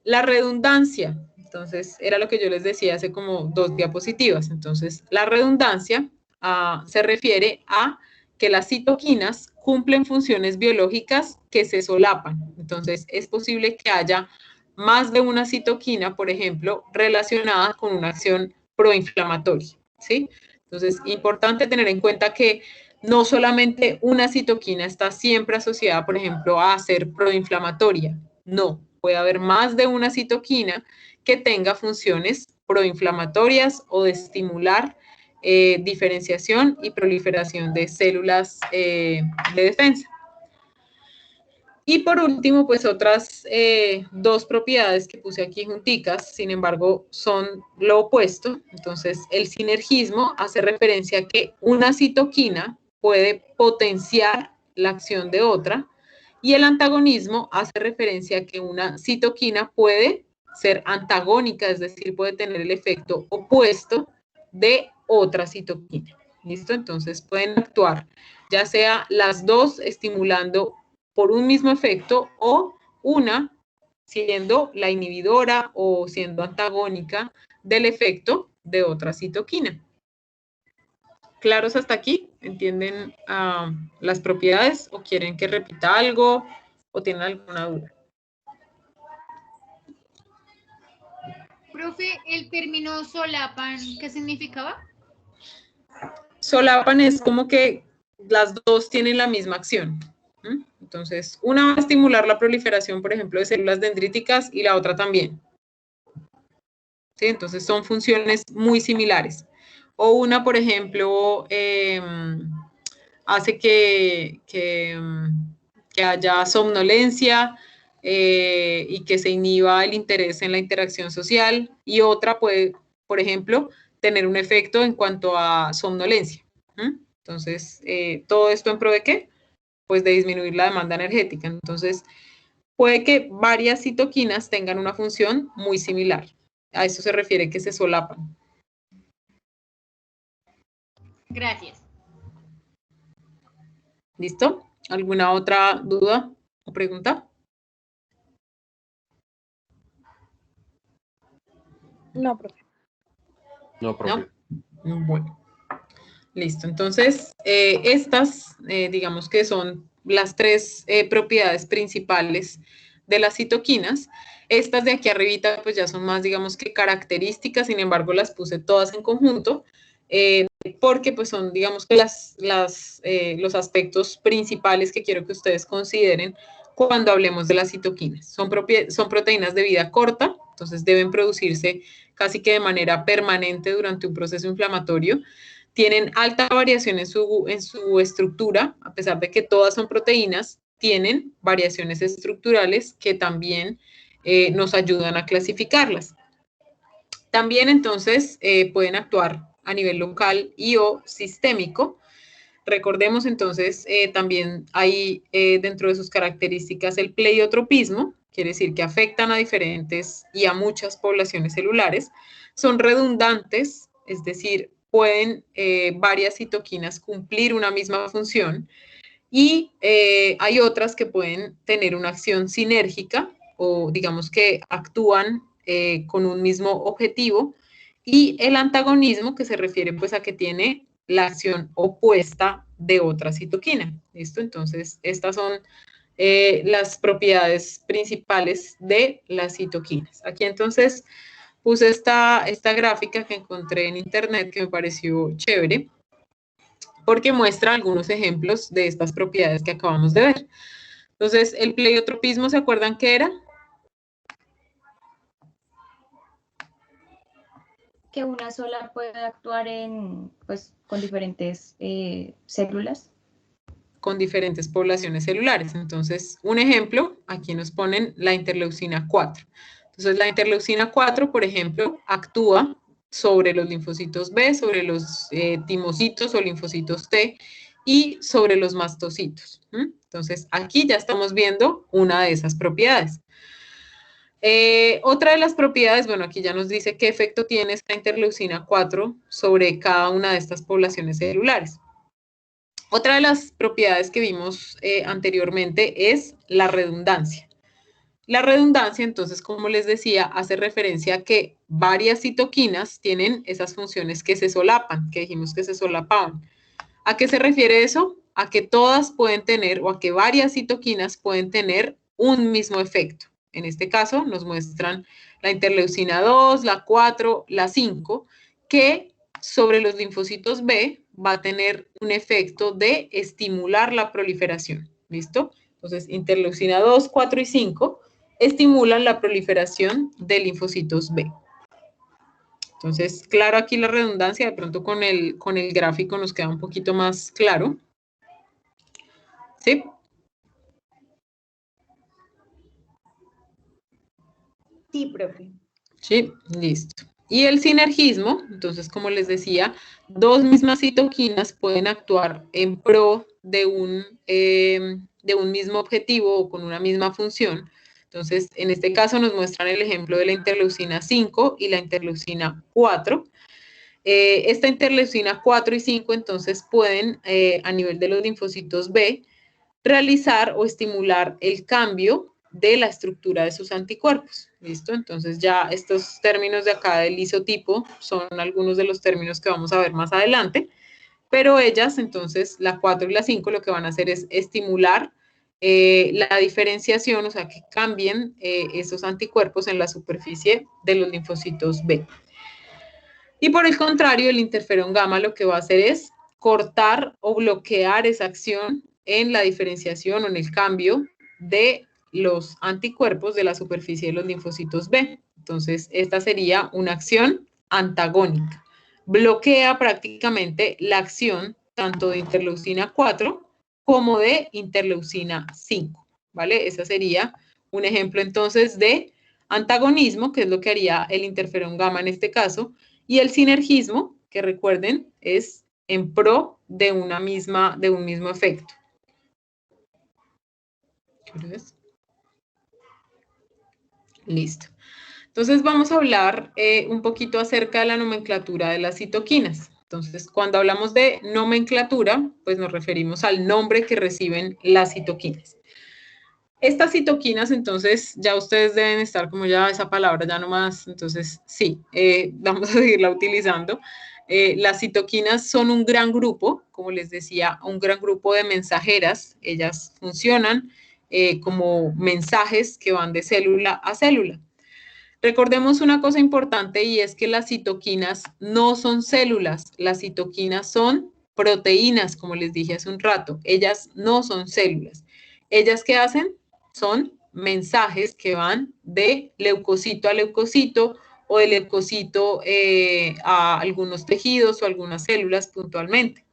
La redundancia, entonces, era lo que yo les decía hace como 2 diapositivas. Entonces, la redundancia se refiere a que las citoquinas cumplen funciones biológicas que se solapan. Entonces, es posible que haya más de una citoquina, por ejemplo, relacionada con una acción proinflamatoria, ¿sí? Entonces, importante tener en cuenta que no solamente una citoquina está siempre asociada, por ejemplo, a ser proinflamatoria. No, puede haber más de una citoquina que tenga funciones proinflamatorias o de estimular diferenciación y proliferación de células de defensa. Y por último, pues otras 2 propiedades que puse aquí junticas, sin embargo, son lo opuesto. Entonces, el sinergismo hace referencia a que una citoquina puede potenciar la acción de otra, y el antagonismo hace referencia a que una citoquina puede ser antagónica, es decir, puede tener el efecto opuesto de otra citoquina. ¿Listo? Entonces pueden actuar ya sea las 2 estimulando por un mismo efecto, o una siendo la inhibidora o siendo antagónica del efecto de otra citoquina. ¿Claros hasta aquí? ¿Entienden las propiedades o quieren que repita algo o tienen alguna duda? Profe, el término solapan, ¿qué significaba? Solapan es como que las 2 tienen la misma acción. Entonces, una va a estimular la proliferación, por ejemplo, de células dendríticas, y la otra también. ¿Sí? Entonces, son funciones muy similares. O una, por ejemplo, hace que haya somnolencia y que se inhiba el interés en la interacción social, y otra puede, por ejemplo, tener un efecto en cuanto a somnolencia. Entonces, ¿todo esto en pro de qué? Pues de disminuir la demanda energética. Entonces, puede que varias citoquinas tengan una función muy similar. A eso se refiere que se solapan. Gracias. ¿Listo? ¿Alguna otra duda o pregunta? No, profe. No, profe. ¿No? Bueno. Listo. Entonces, estas, digamos que son las 3 propiedades principales de las citoquinas. Estas de aquí arribita, pues ya son más, digamos que características, sin embargo, las puse todas en conjunto, porque pues son, digamos que los aspectos principales que quiero que ustedes consideren cuando hablemos de las citoquinas. Son proteínas de vida corta, entonces deben producirse casi que de manera permanente durante un proceso inflamatorio. Tienen alta variación en su estructura, a pesar de que todas son proteínas, tienen variaciones estructurales que también nos ayudan a clasificarlas. También entonces pueden actuar a nivel local y o sistémico. Recordemos entonces, también hay dentro de sus características el pleiotropismo, quiere decir que afectan a diferentes y a muchas poblaciones celulares. Son redundantes, es decir, pueden varias citoquinas cumplir una misma función, y hay otras que pueden tener una acción sinérgica, o digamos que actúan con un mismo objetivo, y el antagonismo, que se refiere pues a que tiene la acción opuesta de otra citoquina. ¿Listo? Entonces, estas son las propiedades principales de las citoquinas. Aquí entonces puse esta gráfica que encontré en internet, que me pareció chévere, porque muestra algunos ejemplos de estas propiedades que acabamos de ver. Entonces, el pleiotropismo, ¿se acuerdan qué era? que una sola puede actuar pues, con diferentes células. Con diferentes poblaciones celulares. Entonces, un ejemplo, aquí nos ponen la interleucina 4. Entonces, la interleucina 4, por ejemplo, actúa sobre los linfocitos B, sobre los timocitos o linfocitos T y sobre los mastocitos. Entonces, aquí ya estamos viendo una de esas propiedades. Otra de las propiedades, bueno, aquí ya nos dice qué efecto tiene esta interleucina 4 sobre cada una de estas poblaciones celulares. Otra de las propiedades que vimos anteriormente es la redundancia. La redundancia, entonces, como les decía, hace referencia a que varias citoquinas tienen esas funciones que se solapan, que dijimos que se solapaban. ¿A qué se refiere eso? A que todas pueden tener, o a que varias citoquinas pueden tener un mismo efecto. En este caso, nos muestran la interleucina 2, la 4, la 5, que sobre los linfocitos B va a tener un efecto de estimular la proliferación. ¿Listo? Entonces, interleucina 2, 4 y 5 estimulan la proliferación de linfocitos B. Entonces, claro, aquí la redundancia, de pronto con el gráfico nos queda un poquito más claro. ¿Sí? Sí, profe. Sí, listo. Y el sinergismo, entonces, como les decía, dos mismas citoquinas pueden actuar en pro de un mismo objetivo o con una misma función. Entonces, en este caso nos muestran el ejemplo de la interleucina 5 y la interleucina 4. Esta interleucina 4 y 5, entonces, pueden, a nivel de los linfocitos B, realizar o estimular el cambio de la estructura de sus anticuerpos. ¿Listo? Entonces ya estos términos de acá del isotipo son algunos de los términos que vamos a ver más adelante, pero ellas, entonces, la 4 y la 5, lo que van a hacer es estimular la diferenciación, o sea, que cambien esos anticuerpos en la superficie de los linfocitos B. Y por el contrario, el interferón gamma lo que va a hacer es cortar o bloquear esa acción en la diferenciación o en el cambio de los anticuerpos de la superficie de los linfocitos B. Entonces, esta sería una acción antagónica. Bloquea prácticamente la acción tanto de interleucina 4 como de interleucina 5, ¿vale? Ese sería un ejemplo entonces de antagonismo, que es lo que haría el interferón gamma en este caso, y el sinergismo, que recuerden, es en pro de un mismo efecto. Listo. Entonces vamos a hablar un poquito acerca de la nomenclatura de las citoquinas. Entonces, cuando hablamos de nomenclatura, pues nos referimos al nombre que reciben las citoquinas. Estas citoquinas, entonces, ya ustedes deben estar como ya esa palabra, ya no más, entonces sí, vamos a seguirla utilizando. Las citoquinas son un gran grupo, como les decía, un gran grupo de mensajeras. Ellas funcionan como mensajes que van de célula a célula. Recordemos una cosa importante y es que las citoquinas no son células, las citoquinas son proteínas, como les dije hace un rato. Ellas no son células. ¿Ellas qué hacen? Son mensajes que van de leucocito a leucocito o de leucocito a algunos tejidos o algunas células puntualmente.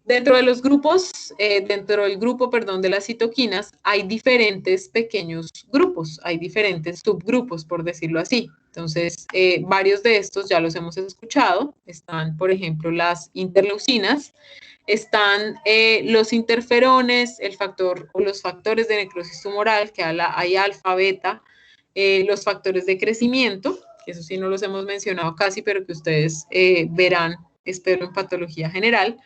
Dentro de los grupos, dentro del grupo, perdón, de las citoquinas, hay diferentes pequeños grupos, hay diferentes subgrupos, por decirlo así. Entonces, varios de estos ya los hemos escuchado. Están, por ejemplo, las interleucinas, están los interferones, el factor o los factores de necrosis tumoral, que hay alfa, beta, los factores de crecimiento, que eso sí no los hemos mencionado casi, pero que ustedes verán, espero, en patología general.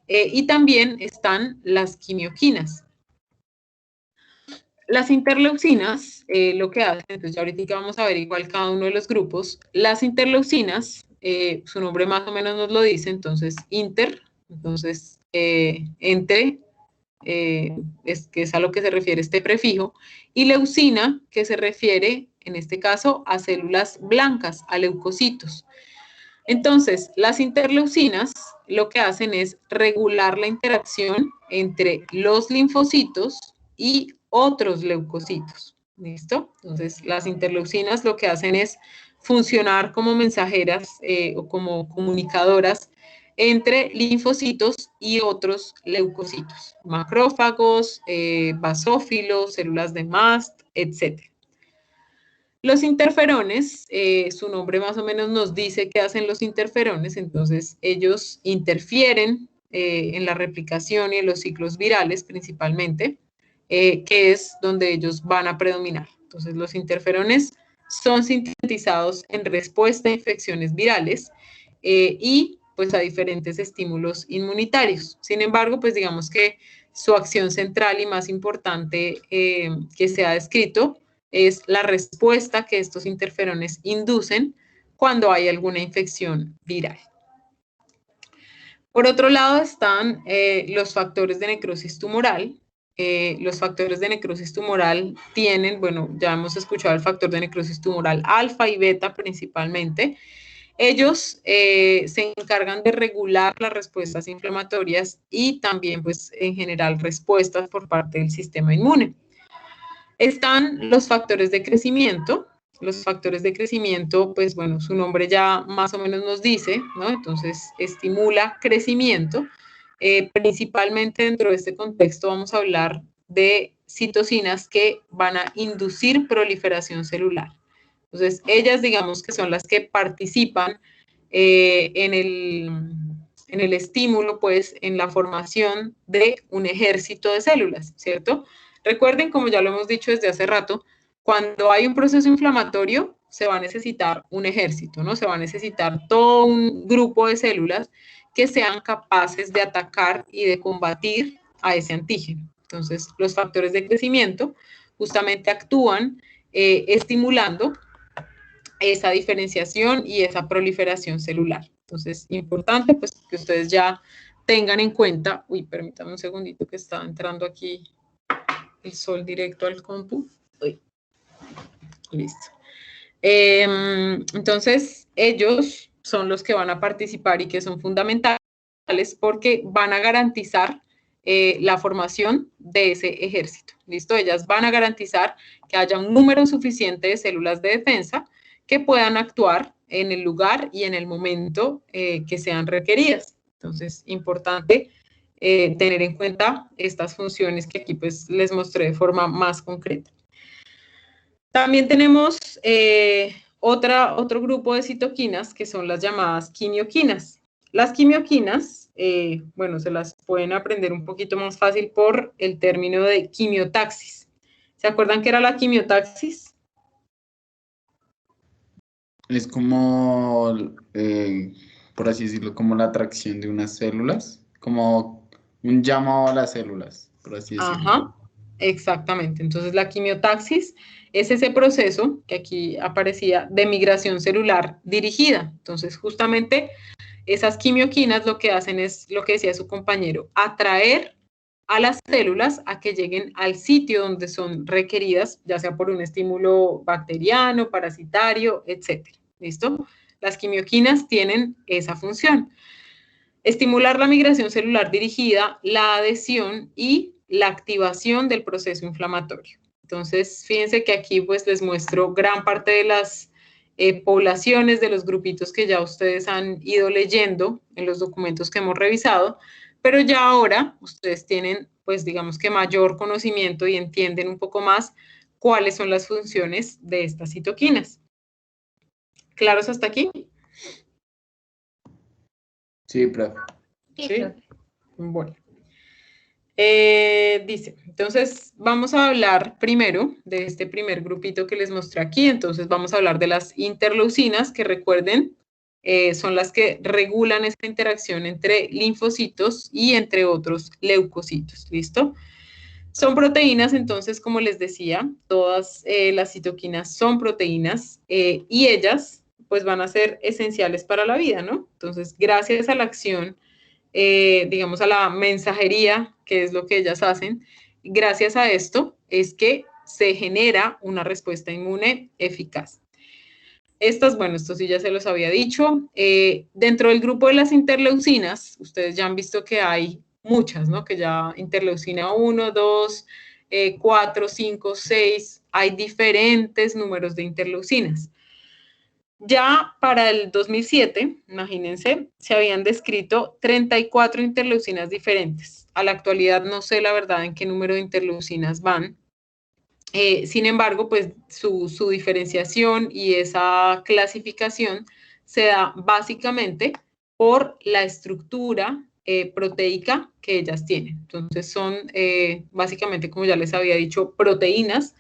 Y también están las quimioquinas. Las interleucinas, lo que hacen, entonces ya ahorita vamos a ver igual cada uno de los grupos. Las interleucinas, su nombre más o menos nos lo dice, entonces inter, entonces entre, que es a lo que se refiere este prefijo, y leucina, que se refiere, en este caso, a células blancas, a leucocitos. Entonces, las interleucinas lo que hacen es regular la interacción entre los linfocitos y otros leucocitos. ¿Listo? Entonces, las interleucinas lo que hacen es funcionar como mensajeras o como comunicadoras entre linfocitos y otros leucocitos, macrófagos, basófilos, células de mast, etc. Los interferones, su nombre más o menos nos dice qué hacen los interferones, entonces ellos interfieren en la replicación y en los ciclos virales principalmente, que es donde ellos van a predominar. Entonces los interferones son sintetizados en respuesta a infecciones virales y pues a diferentes estímulos inmunitarios. Sin embargo, pues digamos que su acción central y más importante que se ha descrito es la respuesta que estos interferones inducen cuando hay alguna infección viral. Por otro lado están los factores de necrosis tumoral. Los factores de necrosis tumoral tienen, bueno, ya hemos escuchado el factor de necrosis tumoral alfa y beta principalmente. Ellos se encargan de regular las respuestas inflamatorias y también, pues, en general, respuestas por parte del sistema inmune. Están los factores de crecimiento. Los factores de crecimiento, pues bueno, su nombre ya más o menos nos dice, ¿no? Entonces, estimula crecimiento. Principalmente dentro de este contexto vamos a hablar de citocinas que van a inducir proliferación celular. Entonces, ellas digamos que son las que participan en el estímulo, pues, en la formación de un ejército de células, ¿cierto? Recuerden, como ya lo hemos dicho desde hace rato, cuando hay un proceso inflamatorio, se va a necesitar un ejército, ¿no? Se va a necesitar todo un grupo de células que sean capaces de atacar y de combatir a ese antígeno. Entonces, los factores de crecimiento justamente actúan estimulando esa diferenciación y esa proliferación celular. Entonces, importante pues que ustedes ya tengan en cuenta, permítame un segundito que está entrando aquí el sol directo al compu. Listo. Entonces, ellos son los que van a participar y que son fundamentales porque van a garantizar la formación de ese ejército. ¿Listo? Ellas van a garantizar que haya un número suficiente de células de defensa que puedan actuar en el lugar y en el momento que sean requeridas. Entonces, importante tener en cuenta estas funciones que aquí pues les mostré de forma más concreta. También tenemos otro grupo de citoquinas que son las llamadas quimioquinas. Las quimioquinas, bueno, se las pueden aprender un poquito más fácil por el término de quimiotaxis. ¿Se acuerdan qué era la quimiotaxis? Es como, por así decirlo, como la atracción de unas células, como un llamado a las células, por así decirlo. Ajá, exactamente. Entonces la quimiotaxis es ese proceso que aquí aparecía de migración celular dirigida. Entonces justamente esas quimioquinas lo que hacen es, lo que decía su compañero, atraer a las células a que lleguen al sitio donde son requeridas, ya sea por un estímulo bacteriano, parasitario, etc. ¿Listo? Las quimioquinas tienen esa función. Estimular la migración celular dirigida, la adhesión y la activación del proceso inflamatorio. Entonces, fíjense que aquí pues les muestro gran parte de las poblaciones, de los grupitos que ya ustedes han ido leyendo en los documentos que hemos revisado, pero ya ahora ustedes tienen pues digamos que mayor conocimiento y entienden un poco más cuáles son las funciones de estas citoquinas. ¿Claros hasta aquí? Sí, profe. Sí. Bueno. Dice, entonces vamos a hablar primero de este primer grupito que les mostré aquí. Entonces vamos a hablar de las interleucinas, que recuerden, son las que regulan esta interacción entre linfocitos y entre otros leucocitos. ¿Listo? Son proteínas, entonces, como les decía, todas las citoquinas son proteínas y ellas pues van a ser esenciales para la vida, ¿no? Entonces, gracias a la acción digamos, a la mensajería, que es lo que ellas hacen, gracias a esto es que se genera una respuesta inmune eficaz. Estas, bueno, esto sí ya se los había dicho. Dentro del grupo de las interleucinas, ustedes ya han visto que hay muchas, ¿no? Que ya interleucina 1, 2, 4, 5, 6, hay diferentes números de interleucinas. Ya para el 2007, imagínense, se habían descrito 34 interleucinas diferentes. A la actualidad no sé la verdad en qué número de interleucinas van. Sin embargo, pues su diferenciación y esa clasificación se da básicamente por la estructura proteica que ellas tienen. Entonces son básicamente, como ya les había dicho, proteínas.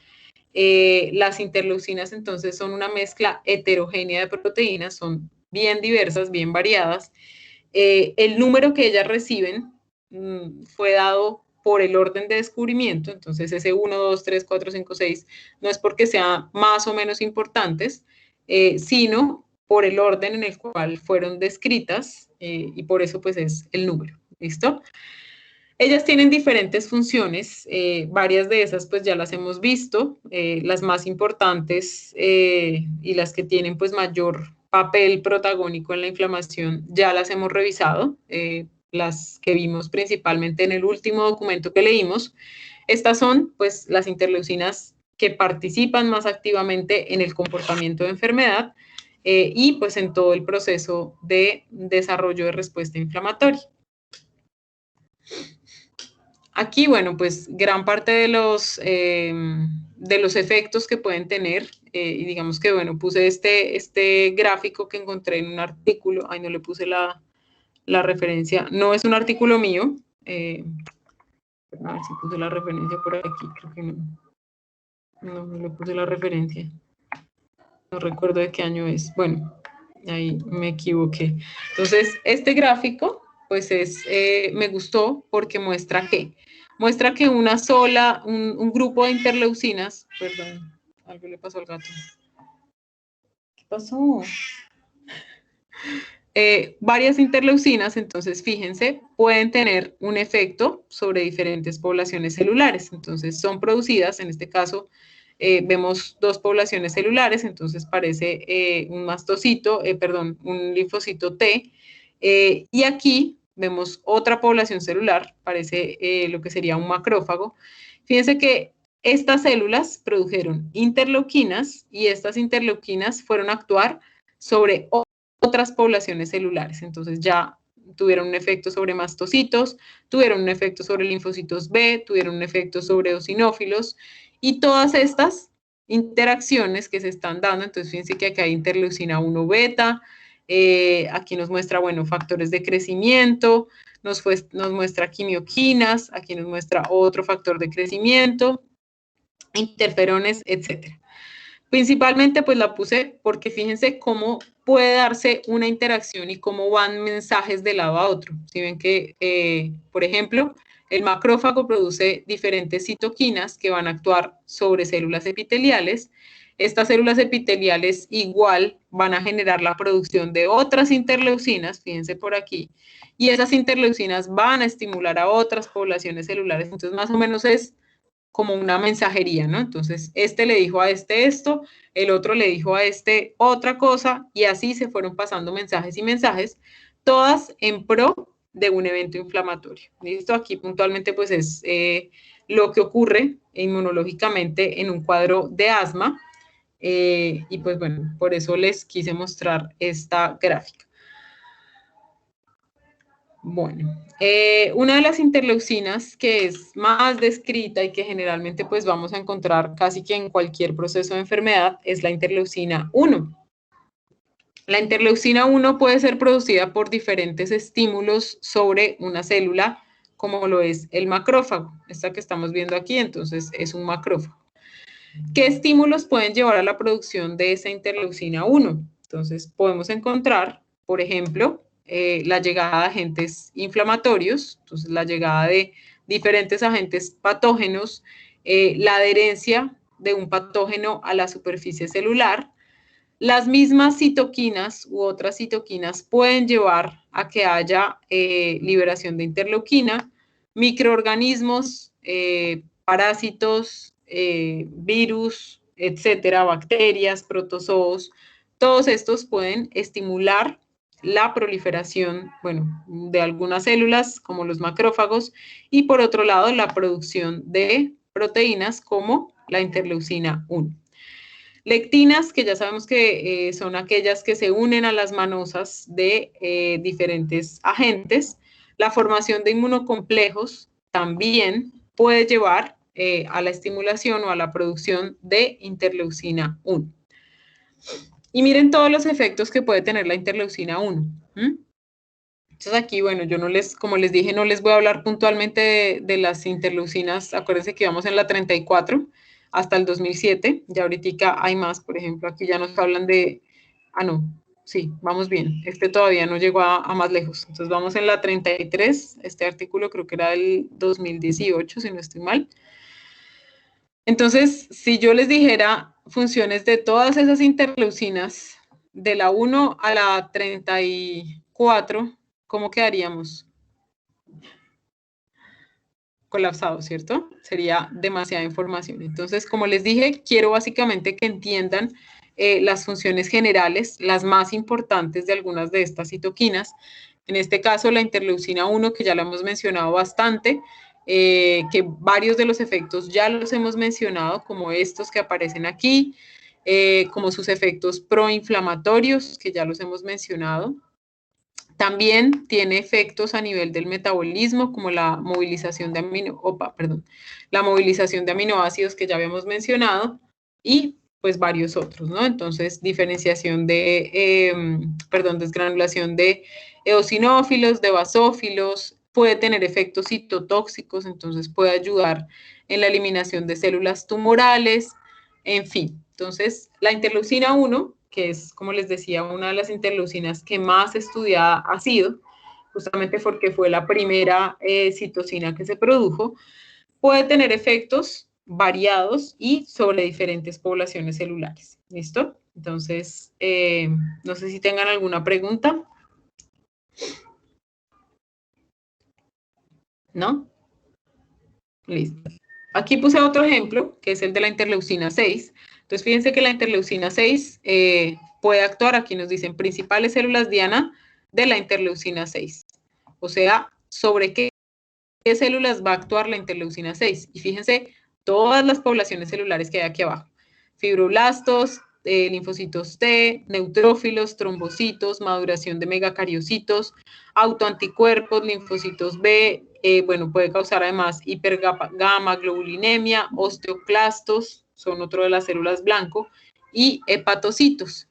Las interleucinas entonces son una mezcla heterogénea de proteínas, son bien diversas, bien variadas. El número que ellas reciben fue dado por el orden de descubrimiento, entonces ese 1, 2, 3, 4, 5, 6 no es porque sean más o menos importantes, sino por el orden en el cual fueron descritas y por eso pues es el número, ¿listo? Ellas tienen diferentes funciones, varias de esas pues ya las hemos visto, las más importantes y las que tienen pues mayor papel protagónico en la inflamación ya las hemos revisado, las que vimos principalmente en el último documento que leímos. Estas son pues las interleucinas que participan más activamente en el comportamiento de enfermedad y pues en todo el proceso de desarrollo de respuesta inflamatoria. Aquí, bueno, pues gran parte de los efectos que pueden tener, y digamos que, bueno, puse este gráfico que encontré en un artículo, ay, no le puse la referencia, no es un artículo mío, a ver si puse la referencia por aquí, creo que no le puse la referencia, no recuerdo de qué año es, bueno, ahí me equivoqué. Entonces, este gráfico, pues me gustó porque muestra que un grupo de interleucinas, perdón, algo le pasó al gato. ¿Qué pasó? Varias interleucinas, entonces fíjense, pueden tener un efecto sobre diferentes poblaciones celulares. Entonces son producidas, en este caso vemos dos poblaciones celulares, entonces parece un mastocito, un linfocito T, y aquí vemos otra población celular, parece lo que sería un macrófago. Fíjense que estas células produjeron interleuquinas y estas interleuquinas fueron a actuar sobre otras poblaciones celulares. Entonces ya tuvieron un efecto sobre mastocitos, tuvieron un efecto sobre linfocitos B, tuvieron un efecto sobre eosinófilos y todas estas interacciones que se están dando, entonces fíjense que acá hay interleucina 1 beta, aquí nos muestra, bueno, factores de crecimiento, nos muestra quimioquinas, aquí nos muestra otro factor de crecimiento, interferones, etcétera. Principalmente pues la puse porque fíjense cómo puede darse una interacción y cómo van mensajes de lado a otro. Si ven que, por ejemplo, el macrófago produce diferentes citoquinas que van a actuar sobre células epiteliales. Estas células epiteliales igual van a generar la producción de otras interleucinas, fíjense por aquí, y esas interleucinas van a estimular a otras poblaciones celulares. Entonces más o menos es como una mensajería, ¿no? Entonces, este le dijo a este esto, el otro le dijo a este otra cosa, y así se fueron pasando mensajes y mensajes, todas en pro de un evento inflamatorio. ¿Listo? Aquí puntualmente, pues, es lo que ocurre inmunológicamente en un cuadro de asma, y pues, bueno, por eso les quise mostrar esta gráfica. Bueno, una de las interleucinas que es más descrita y que generalmente pues vamos a encontrar casi que en cualquier proceso de enfermedad es la interleucina 1. La interleucina 1 puede ser producida por diferentes estímulos sobre una célula, como lo es el macrófago. Esta que estamos viendo aquí, entonces, es un macrófago. ¿Qué estímulos pueden llevar a la producción de esa interleucina 1? Entonces, podemos encontrar, por ejemplo, la llegada de agentes inflamatorios, entonces la llegada de diferentes agentes patógenos, la adherencia de un patógeno a la superficie celular. Las mismas citoquinas u otras citoquinas pueden llevar a que haya liberación de interleuquina, microorganismos, parásitos, virus, etcétera, bacterias, protozoos, todos estos pueden estimular la proliferación, bueno, de algunas células como los macrófagos y por otro lado la producción de proteínas como la interleucina 1. Lectinas, que ya sabemos que son aquellas que se unen a las manosas de diferentes agentes. La formación de inmunocomplejos también puede llevar a la estimulación o a la producción de interleucina 1. Y miren todos los efectos que puede tener la interleucina 1. Entonces aquí, bueno, yo no les, como les dije, no les voy a hablar puntualmente de las interleucinas. Acuérdense que íbamos en la 34 hasta el 2007. Ya ahorita hay más, por ejemplo, aquí ya nos hablan de... Ah, no, sí, vamos bien. Este todavía no llegó a más lejos. Entonces vamos en la 33. Este artículo creo que era del 2018, si no estoy mal. Entonces, si yo les dijera funciones de todas esas interleucinas, de la 1 a la 34, ¿cómo quedaríamos? Colapsado, ¿cierto? Sería demasiada información. Entonces, como les dije, quiero básicamente que entiendan las funciones generales, las más importantes de algunas de estas citoquinas. En este caso, la interleucina 1, que ya la hemos mencionado bastante, que varios de los efectos ya los hemos mencionado, como estos que aparecen aquí, como sus efectos proinflamatorios, que ya los hemos mencionado. También tiene efectos a nivel del metabolismo, como la movilización de la movilización de aminoácidos que ya habíamos mencionado, y pues varios otros, ¿no? Entonces, diferenciación de, desgranulación de eosinófilos, de basófilos, puede tener efectos citotóxicos, entonces puede ayudar en la eliminación de células tumorales, en fin. Entonces, la interleucina 1, que es, como les decía, una de las interleucinas que más estudiada ha sido, justamente porque fue la primera citocina que se produjo, puede tener efectos variados y sobre diferentes poblaciones celulares. ¿Listo? Entonces, no sé si tengan alguna pregunta. ¿No? Listo. Aquí puse otro ejemplo, que es el de la interleucina 6. Entonces, fíjense que la interleucina 6 puede actuar, aquí nos dicen, principales células diana de la interleucina 6. O sea, ¿sobre qué células va a actuar la interleucina 6? Y fíjense todas las poblaciones celulares que hay aquí abajo. Fibroblastos, linfocitos T, neutrófilos, trombocitos, maduración de megacariocitos, autoanticuerpos, linfocitos B, bueno, puede causar además hipergamma globulinemia, osteoclastos, son otro de las células blanco, y hepatocitos.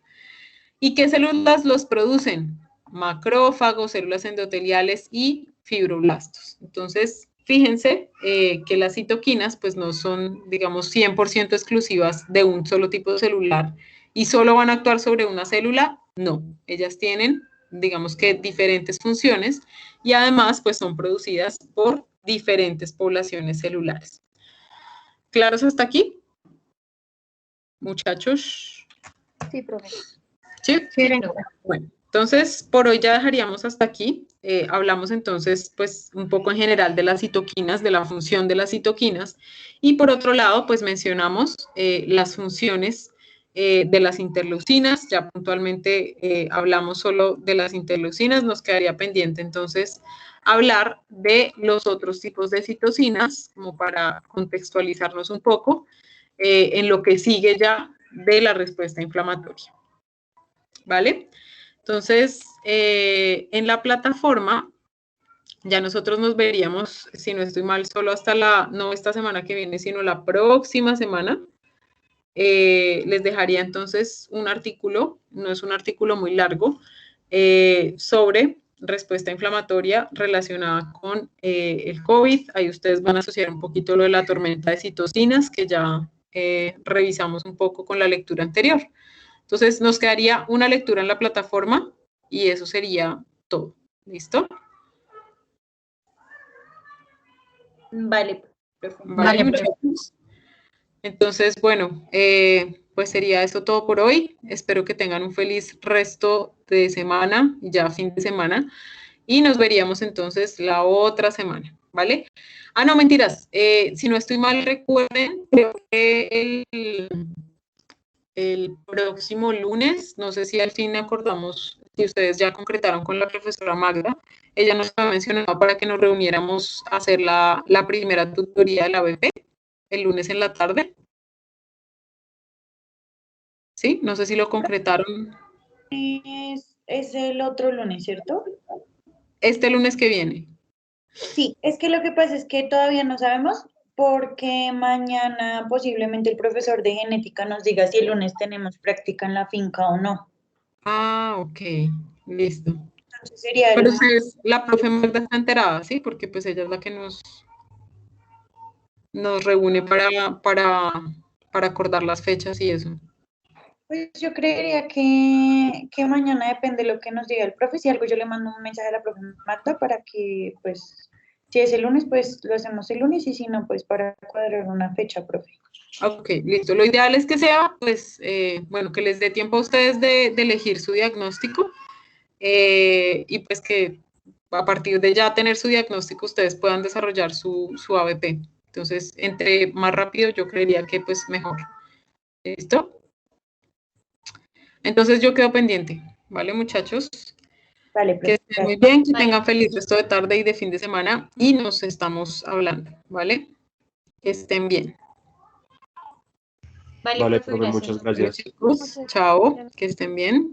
¿Y qué células los producen? Macrófagos, células endoteliales y fibroblastos. Entonces, fíjense que las citoquinas pues no son, digamos, 100% exclusivas de un solo tipo celular y solo van a actuar sobre una célula. No, ellas tienen, digamos que diferentes funciones y además pues son producidas por diferentes poblaciones celulares. ¿Claros hasta aquí? Muchachos. Sí, profe. ¿Sí? Sí, Bueno, entonces por hoy ya dejaríamos hasta aquí. Hablamos entonces pues un poco en general de las citoquinas, de la función de las citoquinas y por otro lado pues mencionamos las funciones de las interleucinas. Ya puntualmente hablamos solo de las interleucinas, nos quedaría pendiente entonces hablar de los otros tipos de citocinas como para contextualizarnos un poco en lo que sigue ya de la respuesta inflamatoria. ¿Vale? Entonces, en la plataforma, ya nosotros nos veríamos, si no estoy mal, solo hasta no esta semana que viene, sino la próxima semana. Les dejaría entonces un artículo, no es un artículo muy largo, sobre respuesta inflamatoria relacionada con el COVID. Ahí ustedes van a asociar un poquito lo de la tormenta de citocinas, que ya revisamos un poco con la lectura anterior. Entonces, nos quedaría una lectura en la plataforma y eso sería todo. ¿Listo? Vale. Vale, muchachos. Entonces, bueno, pues sería eso todo por hoy. Espero que tengan un feliz resto de semana, ya fin de semana. Y nos veríamos entonces la otra semana, ¿vale? Ah, no, mentiras. Si no estoy mal, recuerden, creo que el próximo lunes, no sé si al fin acordamos, si ustedes ya concretaron con la profesora Magda, ella nos ha mencionado para que nos reuniéramos a hacer la primera tutoría de la BP el lunes en la tarde. ¿sí? No sé si lo concretaron Es el otro lunes, ¿cierto? este lunes que viene. Sí, es que lo que pasa es que todavía no sabemos porque mañana posiblemente el profesor de genética nos diga si el lunes tenemos práctica en la finca o no. Ah, ok, listo. Entonces sería Pero el... ustedes, la profe Magda está enterada, ¿sí? Porque pues ella es la que nos reúne para acordar las fechas y eso. Pues yo creería que mañana depende de lo que nos diga el profe. Si algo yo le mando un mensaje a la profe Marta para que, pues, si es el lunes, pues lo hacemos el lunes y si no, pues para cuadrar una fecha, profe. Ok, listo. Lo ideal es que sea, pues, bueno, que les dé tiempo a ustedes de elegir su diagnóstico y pues que a partir de ya tener su diagnóstico ustedes puedan desarrollar su ABP. Entonces, entre más rápido yo creería que pues mejor. ¿Listo? Entonces yo quedo pendiente, ¿vale, muchachos? Vale, Que profe. estén muy Gracias. bien, que Vale. tengan feliz resto de tarde y de fin de semana y nos estamos hablando, ¿vale? Que estén bien. Vale, Vale, profe, profe, gracias. muchas Bueno, gracias. chicos, chao, que estén bien.